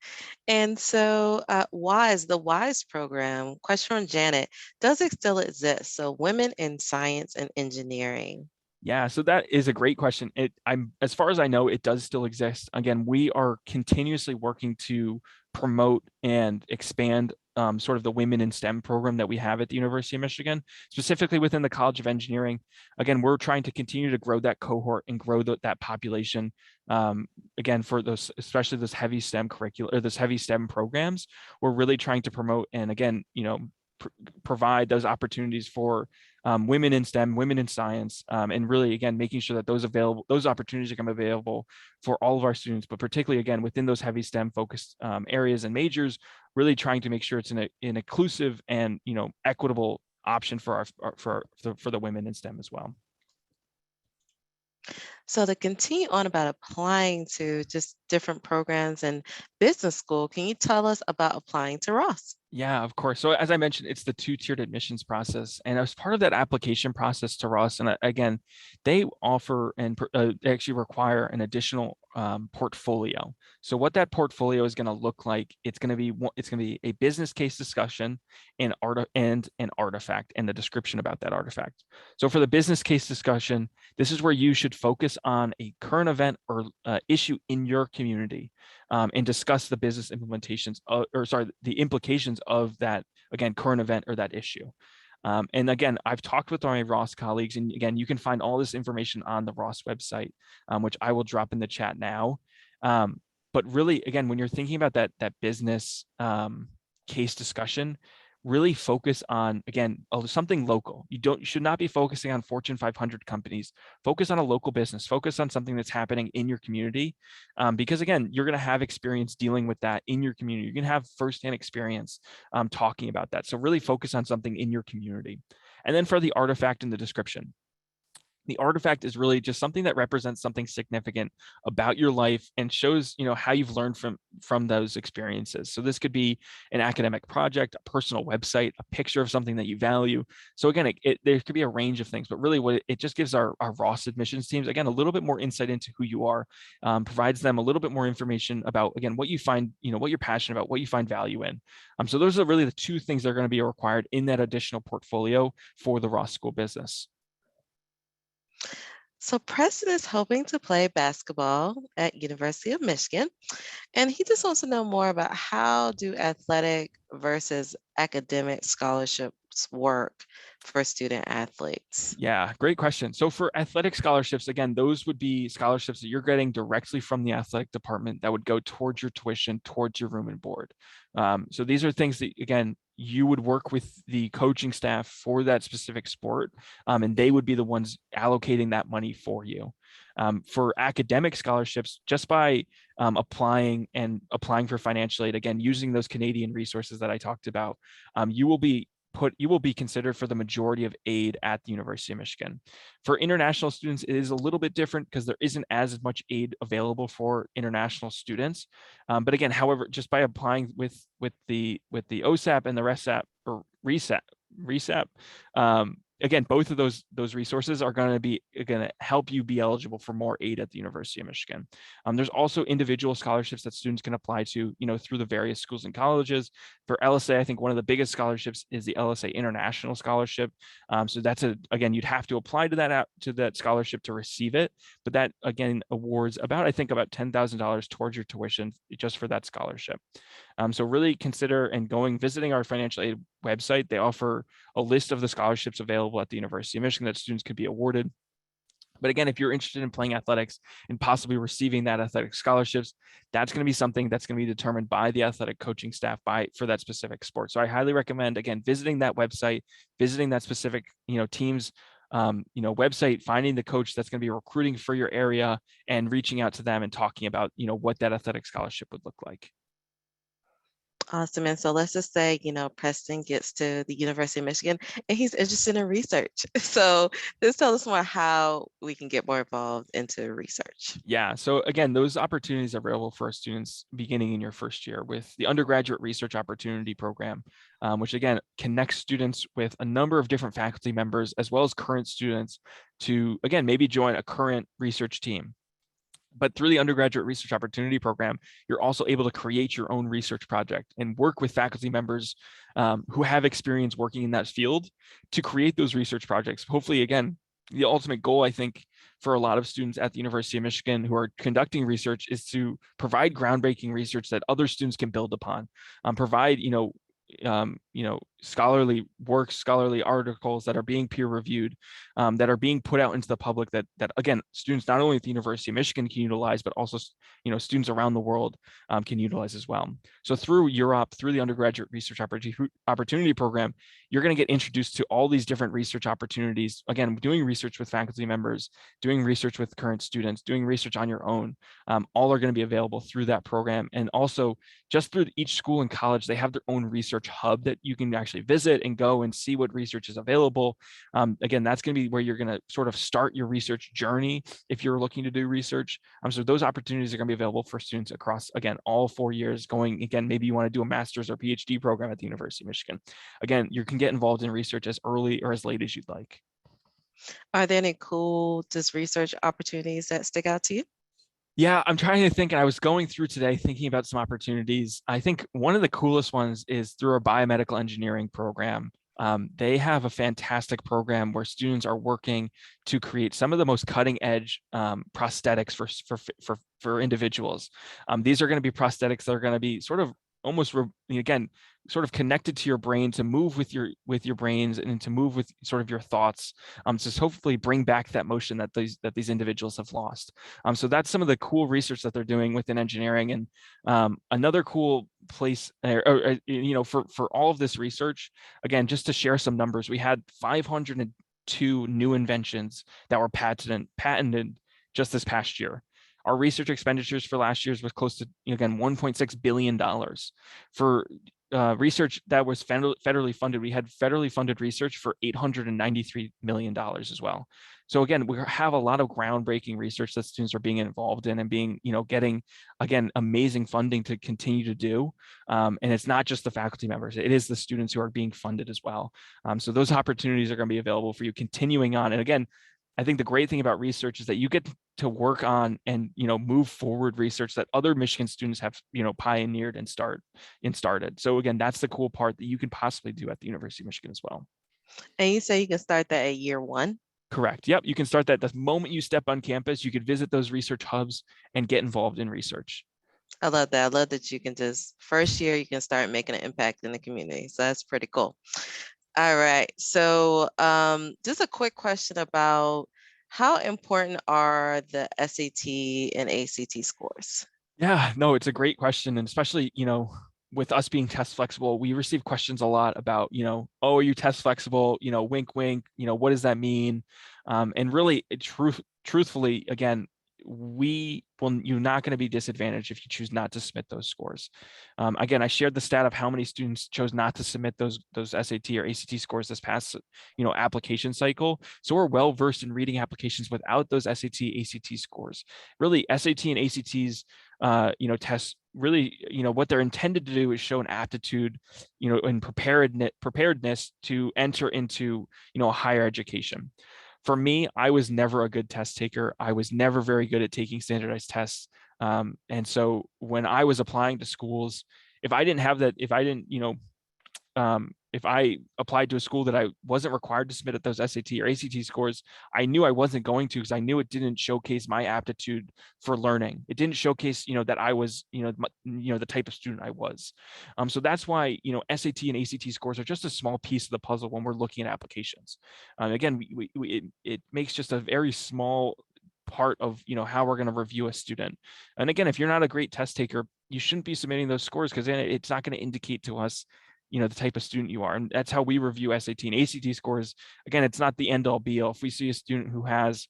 And so WISE, the WISE program, question from Janet, does it still exist? So women in science and engineering. Yeah, so that is a great question. I'm as far as I know, it does still exist. Again, we are continuously working to promote and expand sort of the Women in STEM program that we have at the University of Michigan, specifically within the College of Engineering. Again, we're trying to continue to grow that cohort and grow that population. Again, for those, especially those heavy STEM curricula or those heavy STEM programs, we're really trying to promote and again, provide those opportunities for women in STEM, women in science, and really, again, making sure that those opportunities become available for all of our students, but particularly, again, within those heavy STEM focused areas and majors, really trying to make sure it's an inclusive and, equitable option for for the women in STEM as well. So to continue on about applying to just different programs and business school, can you tell us about applying to Ross? Yeah, of course. So as I mentioned, it's the two-tiered admissions process, and as part of that application process to Ross, and again, they offer and they actually require an additional portfolio. So what that portfolio is going to look like, it's going to be a business case discussion, and an artifact, and the description about that artifact. So for the business case discussion, this is where you should focus on a current event or issue in your community, and discuss the business implementations, the implications of that, again, current event or that issue. And again, I've talked with my Ross colleagues, and again, you can find all this information on the Ross website, which I will drop in the chat now. But really, again, when you're thinking about that business case discussion, really focus on, again, something local. You should not be focusing on Fortune 500 companies. Focus on a local business. Focus on something that's happening in your community, because again, you're going to have experience dealing with that in your community. You're going to have firsthand experience talking about that. So really focus on something in your community. And then for the artifact and the description, the artifact is really just something that represents something significant about your life and shows, how you've learned from those experiences. So this could be an academic project, a personal website, a picture of something that you value. So again, there could be a range of things, but really what it just gives our Ross admissions teams, again, a little bit more insight into who you are, provides them a little bit more information about, again, what you find, what you're passionate about, what you find value in. So those are really the two things that are going to be required in that additional portfolio for the Ross School business. So Preston is hoping to play basketball at University of Michigan, and he just wants to know more about how do athletic versus academic scholarships work for student athletes. Yeah, great question. So for athletic scholarships, again, those would be scholarships that you're getting directly from the athletic department that would go towards your tuition, towards your room and board. So these are things that, again, you would work with the coaching staff for that specific sport, and they would be the ones allocating that money for you. For academic scholarships, just by applying for financial aid, again, using those Canadian resources that I talked about, you will be considered for the majority of aid at the University of Michigan. For international students, it is a little bit different because there isn't as much aid available for international students. But again, however, just by applying with the OSAP and the RESAP or RESAP, again, both of those resources are going to help you be eligible for more aid at the University of Michigan. There's also individual scholarships that students can apply to, through the various schools and colleges. For LSA, I think one of the biggest scholarships is the LSA International Scholarship. So that's again, you'd have to apply to that scholarship to receive it, but that again awards about $10,000 towards your tuition just for that scholarship. So really consider visiting our financial aid website. They offer a list of the scholarships available at the University of Michigan that students could be awarded. But again, if you're interested in playing athletics and possibly receiving that athletic scholarships, that's going to be something that's going to be determined by the athletic coaching staff for that specific sport. So I highly recommend, again, visiting that website, visiting that specific, team's website, finding the coach that's going to be recruiting for your area and reaching out to them and talking about, what that athletic scholarship would look like. Awesome. And so let's just say, Preston gets to the University of Michigan and he's interested in research. So just tell us more how we can get more involved into research. Yeah. So again, those opportunities are available for our students beginning in your first year with the Undergraduate Research Opportunity Program, which again connects students with a number of different faculty members as well as current students to, again, maybe join a current research team. But through the Undergraduate Research Opportunity Program, you're also able to create your own research project and work with faculty members who have experience working in that field to create those research projects. Hopefully, again, the ultimate goal, I think, for a lot of students at the University of Michigan who are conducting research is to provide groundbreaking research that other students can build upon, provide, scholarly works, scholarly articles that are being peer reviewed, that are being put out into the public that again, students not only at the University of Michigan can utilize, but also, students around the world can utilize as well. So through Europe, through the Undergraduate Research Opportunity Program, you're going to get introduced to all these different research opportunities. Again, doing research with faculty members, doing research with current students, doing research on your own, all are going to be available through that program. And also just through each school and college, they have their own research hub that you can actually visit and go and see what research is available. Again, that's going to be where you're going to sort of start your research journey if you're looking to do research. So those opportunities are going to be available for students across, again, all 4 years going, again, maybe you want to do a master's or PhD program at the University of Michigan. Again, you can get involved in research as early or as late as you'd like. Are there any cool just research opportunities that stick out to you? Yeah, I'm trying to think, and I was going through today thinking about some opportunities. I think one of the coolest ones is through our biomedical engineering program. They have a fantastic program where students are working to create some of the most cutting edge prosthetics for individuals. These are going to be prosthetics that are going to be sort of almost, again, sort of connected to your brain to move with your brains and to move with sort of your thoughts, to hopefully bring back that motion that these individuals have lost. So that's some of the cool research that they're doing within engineering. And another cool place, for all of this research, again, just to share some numbers, we had 502 new inventions that were patented just this past year. Our research expenditures for last year's was close to, again, $1.6 billion. For research that was federally funded, we had federally funded research for $893 million as well. So again, we have a lot of groundbreaking research that students are being involved in and being, getting, again, amazing funding to continue to do. And it's not just the faculty members, it is the students who are being funded as well. So those opportunities are going to be available for you continuing on. And again, I think the great thing about research is that you get to work on and, move forward research that other Michigan students have, pioneered and started. So again, that's the cool part that you can possibly do at the University of Michigan as well. And you say you can start that at year one? Correct. Yep. You can start that the moment you step on campus. You could visit those research hubs and get involved in research. I love that. I love that you can just, first year, you can start making an impact in the community. So that's pretty cool. All right. So just a quick question about how important are the SAT and ACT scores? Yeah, no, it's a great question. And especially, with us being test flexible, we receive questions a lot about, oh, are you test flexible? Wink, wink, what does that mean? And really, truthfully, again, you're not going to be disadvantaged if you choose not to submit those scores. Again, I shared the stat of how many students chose not to submit those SAT or ACT scores this past application cycle. So we're well versed in reading applications without those SAT ACT scores. Really, SAT and ACTs tests really, what they're intended to do is show an aptitude, and preparedness to enter into a higher education. For me, I was never a good test taker. I was never very good at taking standardized tests. And so when I was applying to schools, if I didn't have that, if I applied to a school that I wasn't required to submit at those SAT or ACT scores, I knew I wasn't going to, because I knew it didn't showcase my aptitude for learning. It didn't showcase, that I was, the type of student I was. So that's why, SAT and ACT scores are just a small piece of the puzzle when we're looking at applications. Again, it makes just a very small part of how we're going to review a student. And again, if you're not a great test taker, you shouldn't be submitting those scores, because then it's not going to indicate to us the type of student you are. And that's how we review SAT and ACT scores. Again, it's not the end all be all. If we see a student who has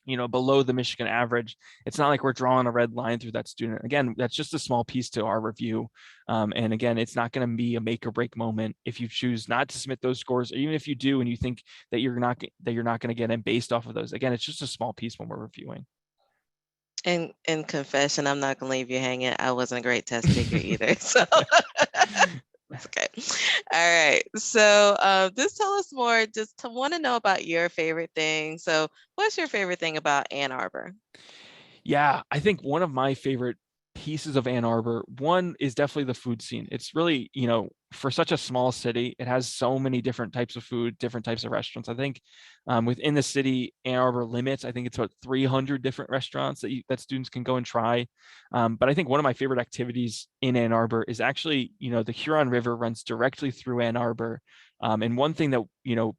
below the Michigan average, it's not like we're drawing a red line through that student. Again, that's just a small piece to our review. And again, it's not going to be a make or break moment if you choose not to submit those scores, or even if you do and you think that you're not going to get in based off of those. Again, it's just a small piece when we're reviewing. And in confession, I'm not gonna leave you hanging. I wasn't a great test taker either. So it's okay. All right. So just tell us more. Just to want to know about your favorite thing. So what's your favorite thing about Ann Arbor? Yeah, I think one of my favorite pieces of Ann Arbor, one is definitely the food scene. It's really, for such a small city, it has so many different types of food, different types of restaurants. I think within the city, Ann Arbor limits, I think it's about 300 different restaurants that students can go and try. But I think one of my favorite activities in Ann Arbor is actually, the Huron River runs directly through Ann Arbor. And one thing that,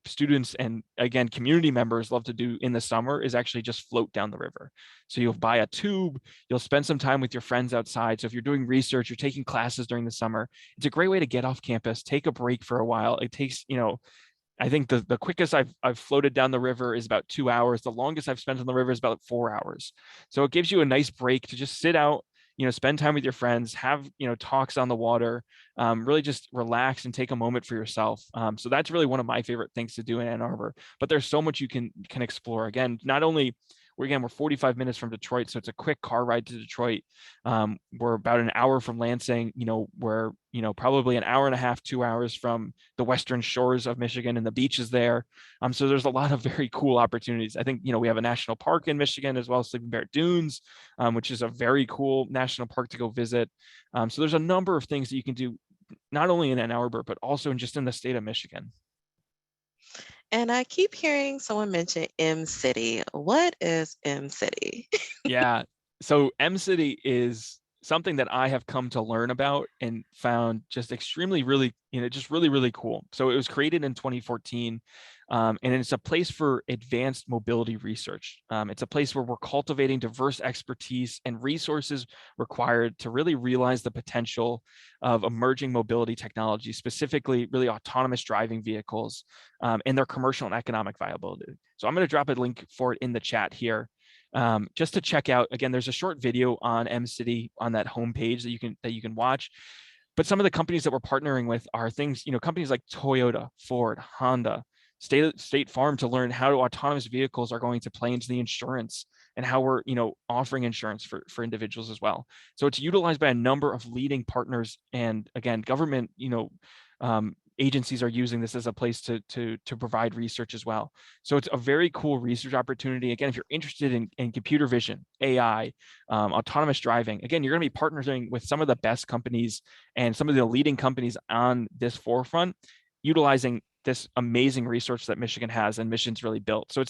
students and again, community members love to do in the summer is actually just float down the river. So you'll buy a tube, you'll spend some time with your friends outside. So if you're doing research, you're taking classes during the summer, it's a great way to get off campus, take a break for a while. It takes, I think the quickest I've floated down the river is about 2 hours. The longest I've spent on the river is about 4 hours. So it gives you a nice break to just sit out, spend time with your friends, have, talks on the water, really just relax and take a moment for yourself. So that's really one of my favorite things to do in Ann Arbor. But there's so much you can explore. Again, not only we're 45 minutes from Detroit, so it's a quick car ride to Detroit. We're about an hour from Lansing. We're probably an hour and a half, 2 hours from the western shores of Michigan and the beaches there. So there's a lot of very cool opportunities. I think we have a national park in Michigan as well, Sleeping Bear Dunes, which is a very cool national park to go visit. So there's a number of things that you can do, not only in Ann Arbor, but also just in the state of Michigan. And I keep hearing someone mention M City. What is M City? Yeah. So M City is something that I have come to learn about and found just extremely, really, just really, really cool. So it was created in 2014, and it's a place for advanced mobility research. It's a place where we're cultivating diverse expertise and resources required to really realize the potential of emerging mobility technology, specifically really autonomous driving vehicles, and their commercial and economic viability. So I'm going to drop a link for it in the chat here. Just to check out. Again, there's a short video on M-City on that homepage that you can watch. But some of the companies that we're partnering with are things, companies like Toyota, Ford, Honda, State Farm, to learn how autonomous vehicles are going to play into the insurance and how we're, offering insurance for individuals as well. So it's utilized by a number of leading partners, and again, government, agencies are using this as a place to provide research as well. So it's a very cool research opportunity. Again, if you're interested in computer vision, AI, autonomous driving, again, you're going to be partnering with some of the best companies and some of the leading companies on this forefront, utilizing this amazing research that Michigan has and Michigan's really built. So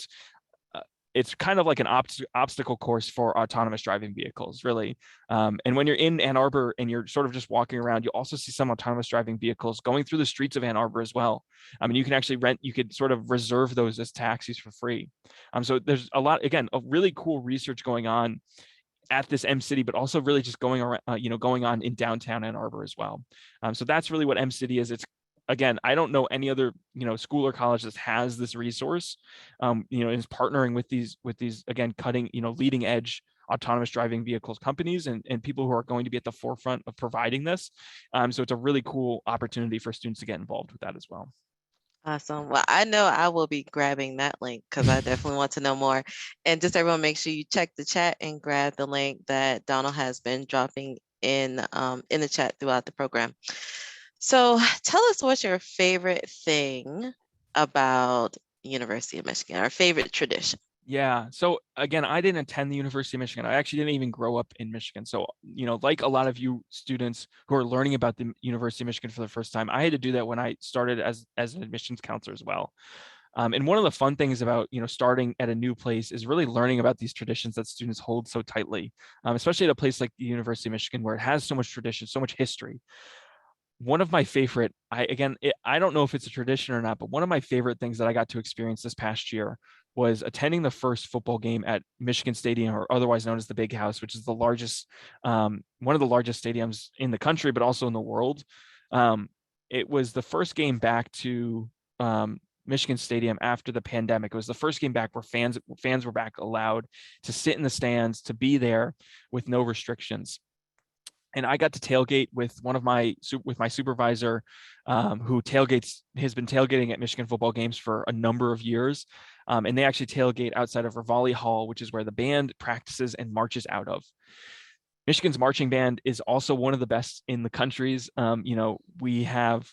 it's kind of like an obstacle course for autonomous driving vehicles, really. And when you're in Ann Arbor and you're sort of just walking around, you also see some autonomous driving vehicles going through the streets of Ann Arbor as well. I mean, you can actually you could sort of reserve those as taxis for free. So there's a lot, again, of really cool research going on at this M City, but also really just going around, going on in downtown Ann Arbor as well. So that's really what M City is. It's again, I don't know any other, school or college that has this resource, is partnering with these again, cutting, leading edge autonomous driving vehicles companies and people who are going to be at the forefront of providing this. So it's a really cool opportunity for students to get involved with that as well. Awesome. Well, I know I will be grabbing that link because I definitely want to know more. And just everyone, make sure you check the chat and grab the link that Donald has been dropping in the chat throughout the program. So, tell us what's your favorite thing about University of Michigan, our favorite tradition. Yeah. So again, I didn't attend the University of Michigan. I actually didn't even grow up in Michigan. So, like a lot of you students who are learning about the University of Michigan for the first time, I had to do that when I started as an admissions counselor as well. And one of the fun things about, starting at a new place is really learning about these traditions that students hold so tightly, especially at a place like the University of Michigan, where it has so much tradition, so much history. One of my favorite, I don't know if it's a tradition or not, but one of my favorite things that I got to experience this past year was attending the first football game at Michigan Stadium, or otherwise known as the Big House, which is the largest, one of the largest stadiums in the country, but also in the world. It was the first game back to Michigan Stadium after the pandemic. It was the first game back where fans were back allowed to sit in the stands, to be there with no restrictions. And I got to tailgate with my supervisor, who has been tailgating at Michigan football games for a number of years, and they actually tailgate outside of Rivali Hall, which is where the band practices and marches out of. Michigan's marching band is also one of the best in the countries. We have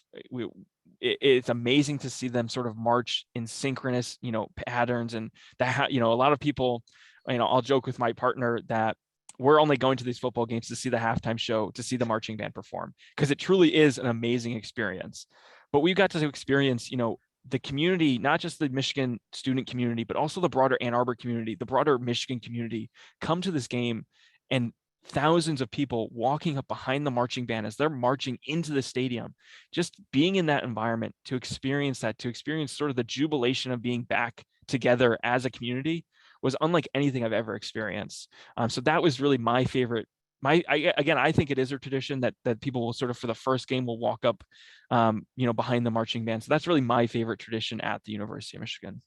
it's amazing to see them sort of march in synchronous, patterns, and that, a lot of people, I'll joke with my partner that we're only going to these football games to see the halftime show, to see the marching band perform, because it truly is an amazing experience. But we've got to experience, the community, not just the Michigan student community, but also the broader Ann Arbor community, the broader Michigan community, come to this game, and thousands of people walking up behind the marching band as they're marching into the stadium, just being in that environment, to experience sort of the jubilation of being back together as a community, was unlike anything I've ever experienced. So that was really my favorite. Again, I think it is a tradition that people will sort of, for the first game, will walk up, behind the marching band. So that's really my favorite tradition at the University of Michigan.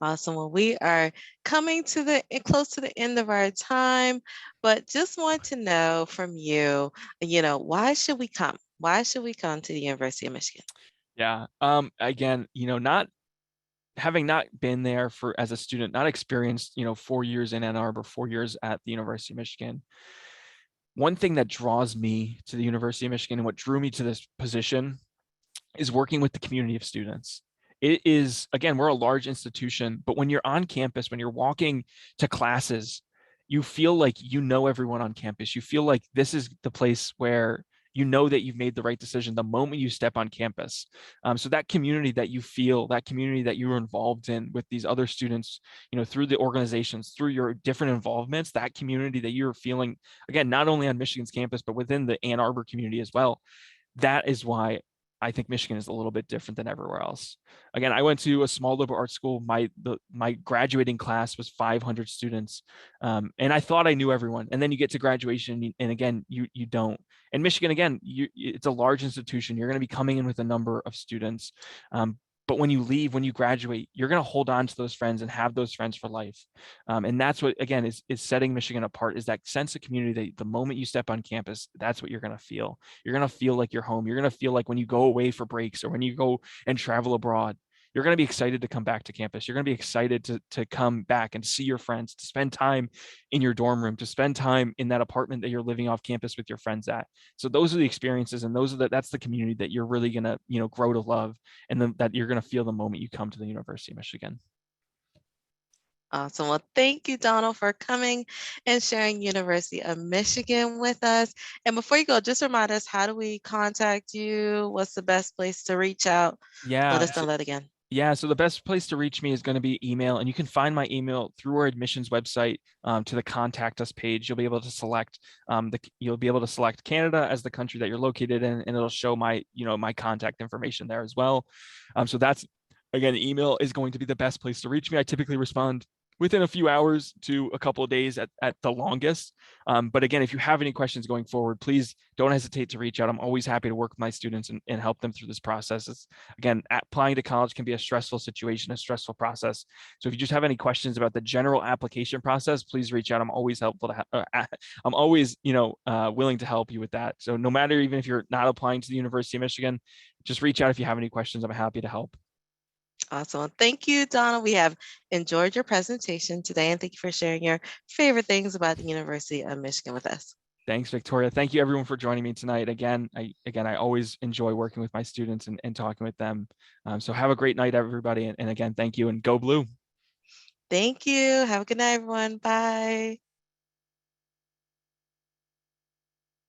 Awesome. Well, we are coming to the close to the end of our time, but just want to know from you, why should we come? Why should we come to the University of Michigan? Yeah. Again, not having not been there for as a student, not experienced, 4 years in Ann Arbor, 4 years at the University of Michigan. One thing that draws me to the University of Michigan, and what drew me to this position, is working with the community of students. It is, again, we're a large institution, but when you're on campus, when you're walking to classes, you feel like you know everyone on campus. You feel like this is the place where you know that you've made the right decision the moment you step on campus. So that community that you feel, that community that you were involved in with these other students, through the organizations, through your different involvements, that community that you're feeling, again, not only on Michigan's campus, but within the Ann Arbor community as well. That is why I think Michigan is a little bit different than everywhere else. Again, I went to a small liberal arts school. My graduating class was 500 students, and I thought I knew everyone. And then you get to graduation, and again, you don't. And Michigan, again, it's a large institution. You're going to be coming in with a number of students, but when you leave, when you graduate, you're going to hold on to those friends and have those friends for life. And that's what, again, is setting Michigan apart, is that sense of community that the moment you step on campus, that's what you're going to feel. You're going to feel like you're home. You're going to feel like when you go away for breaks or when you go and travel abroad, you're going to be excited to come back to campus. You're going to be excited to come back and see your friends, to spend time in your dorm room, to spend time in that apartment that you're living off campus with your friends at. So those are the experiences, and that's the community that you're really going to, grow to love, and then that you're going to feel the moment you come to the University of Michigan. Awesome. Well, thank you, Donald, for coming and sharing University of Michigan with us. And before you go, just remind us, how do we contact you? What's the best place to reach out? Let Yeah. us know that again. Yeah, so the best place to reach me is going to be email, and you can find my email through our admissions website, to the contact us page. You'll be able to select Canada as the country that you're located in, and it'll show my contact information there as well. So that's, again, email is going to be the best place to reach me. I typically respond within a few hours to a couple of days at the longest. But again, if you have any questions going forward, please don't hesitate to reach out. I'm always happy to work with my students and help them through this process. Again, applying to college can be a stressful situation, a stressful process. So if you just have any questions about the general application process, please reach out. I'm always helpful to I'm always, willing to help you with that. So no matter, even if you're not applying to the University of Michigan, just reach out if you have any questions. I'm happy to help. Awesome. Thank you, Donna. We have enjoyed your presentation today, and thank you for sharing your favorite things about the University of Michigan with us. Thanks, Victoria. Thank you everyone for joining me tonight. I always enjoy working with my students and talking with them. So have a great night, everybody. And again, thank you and go blue. Thank you. Have a good night, everyone. Bye.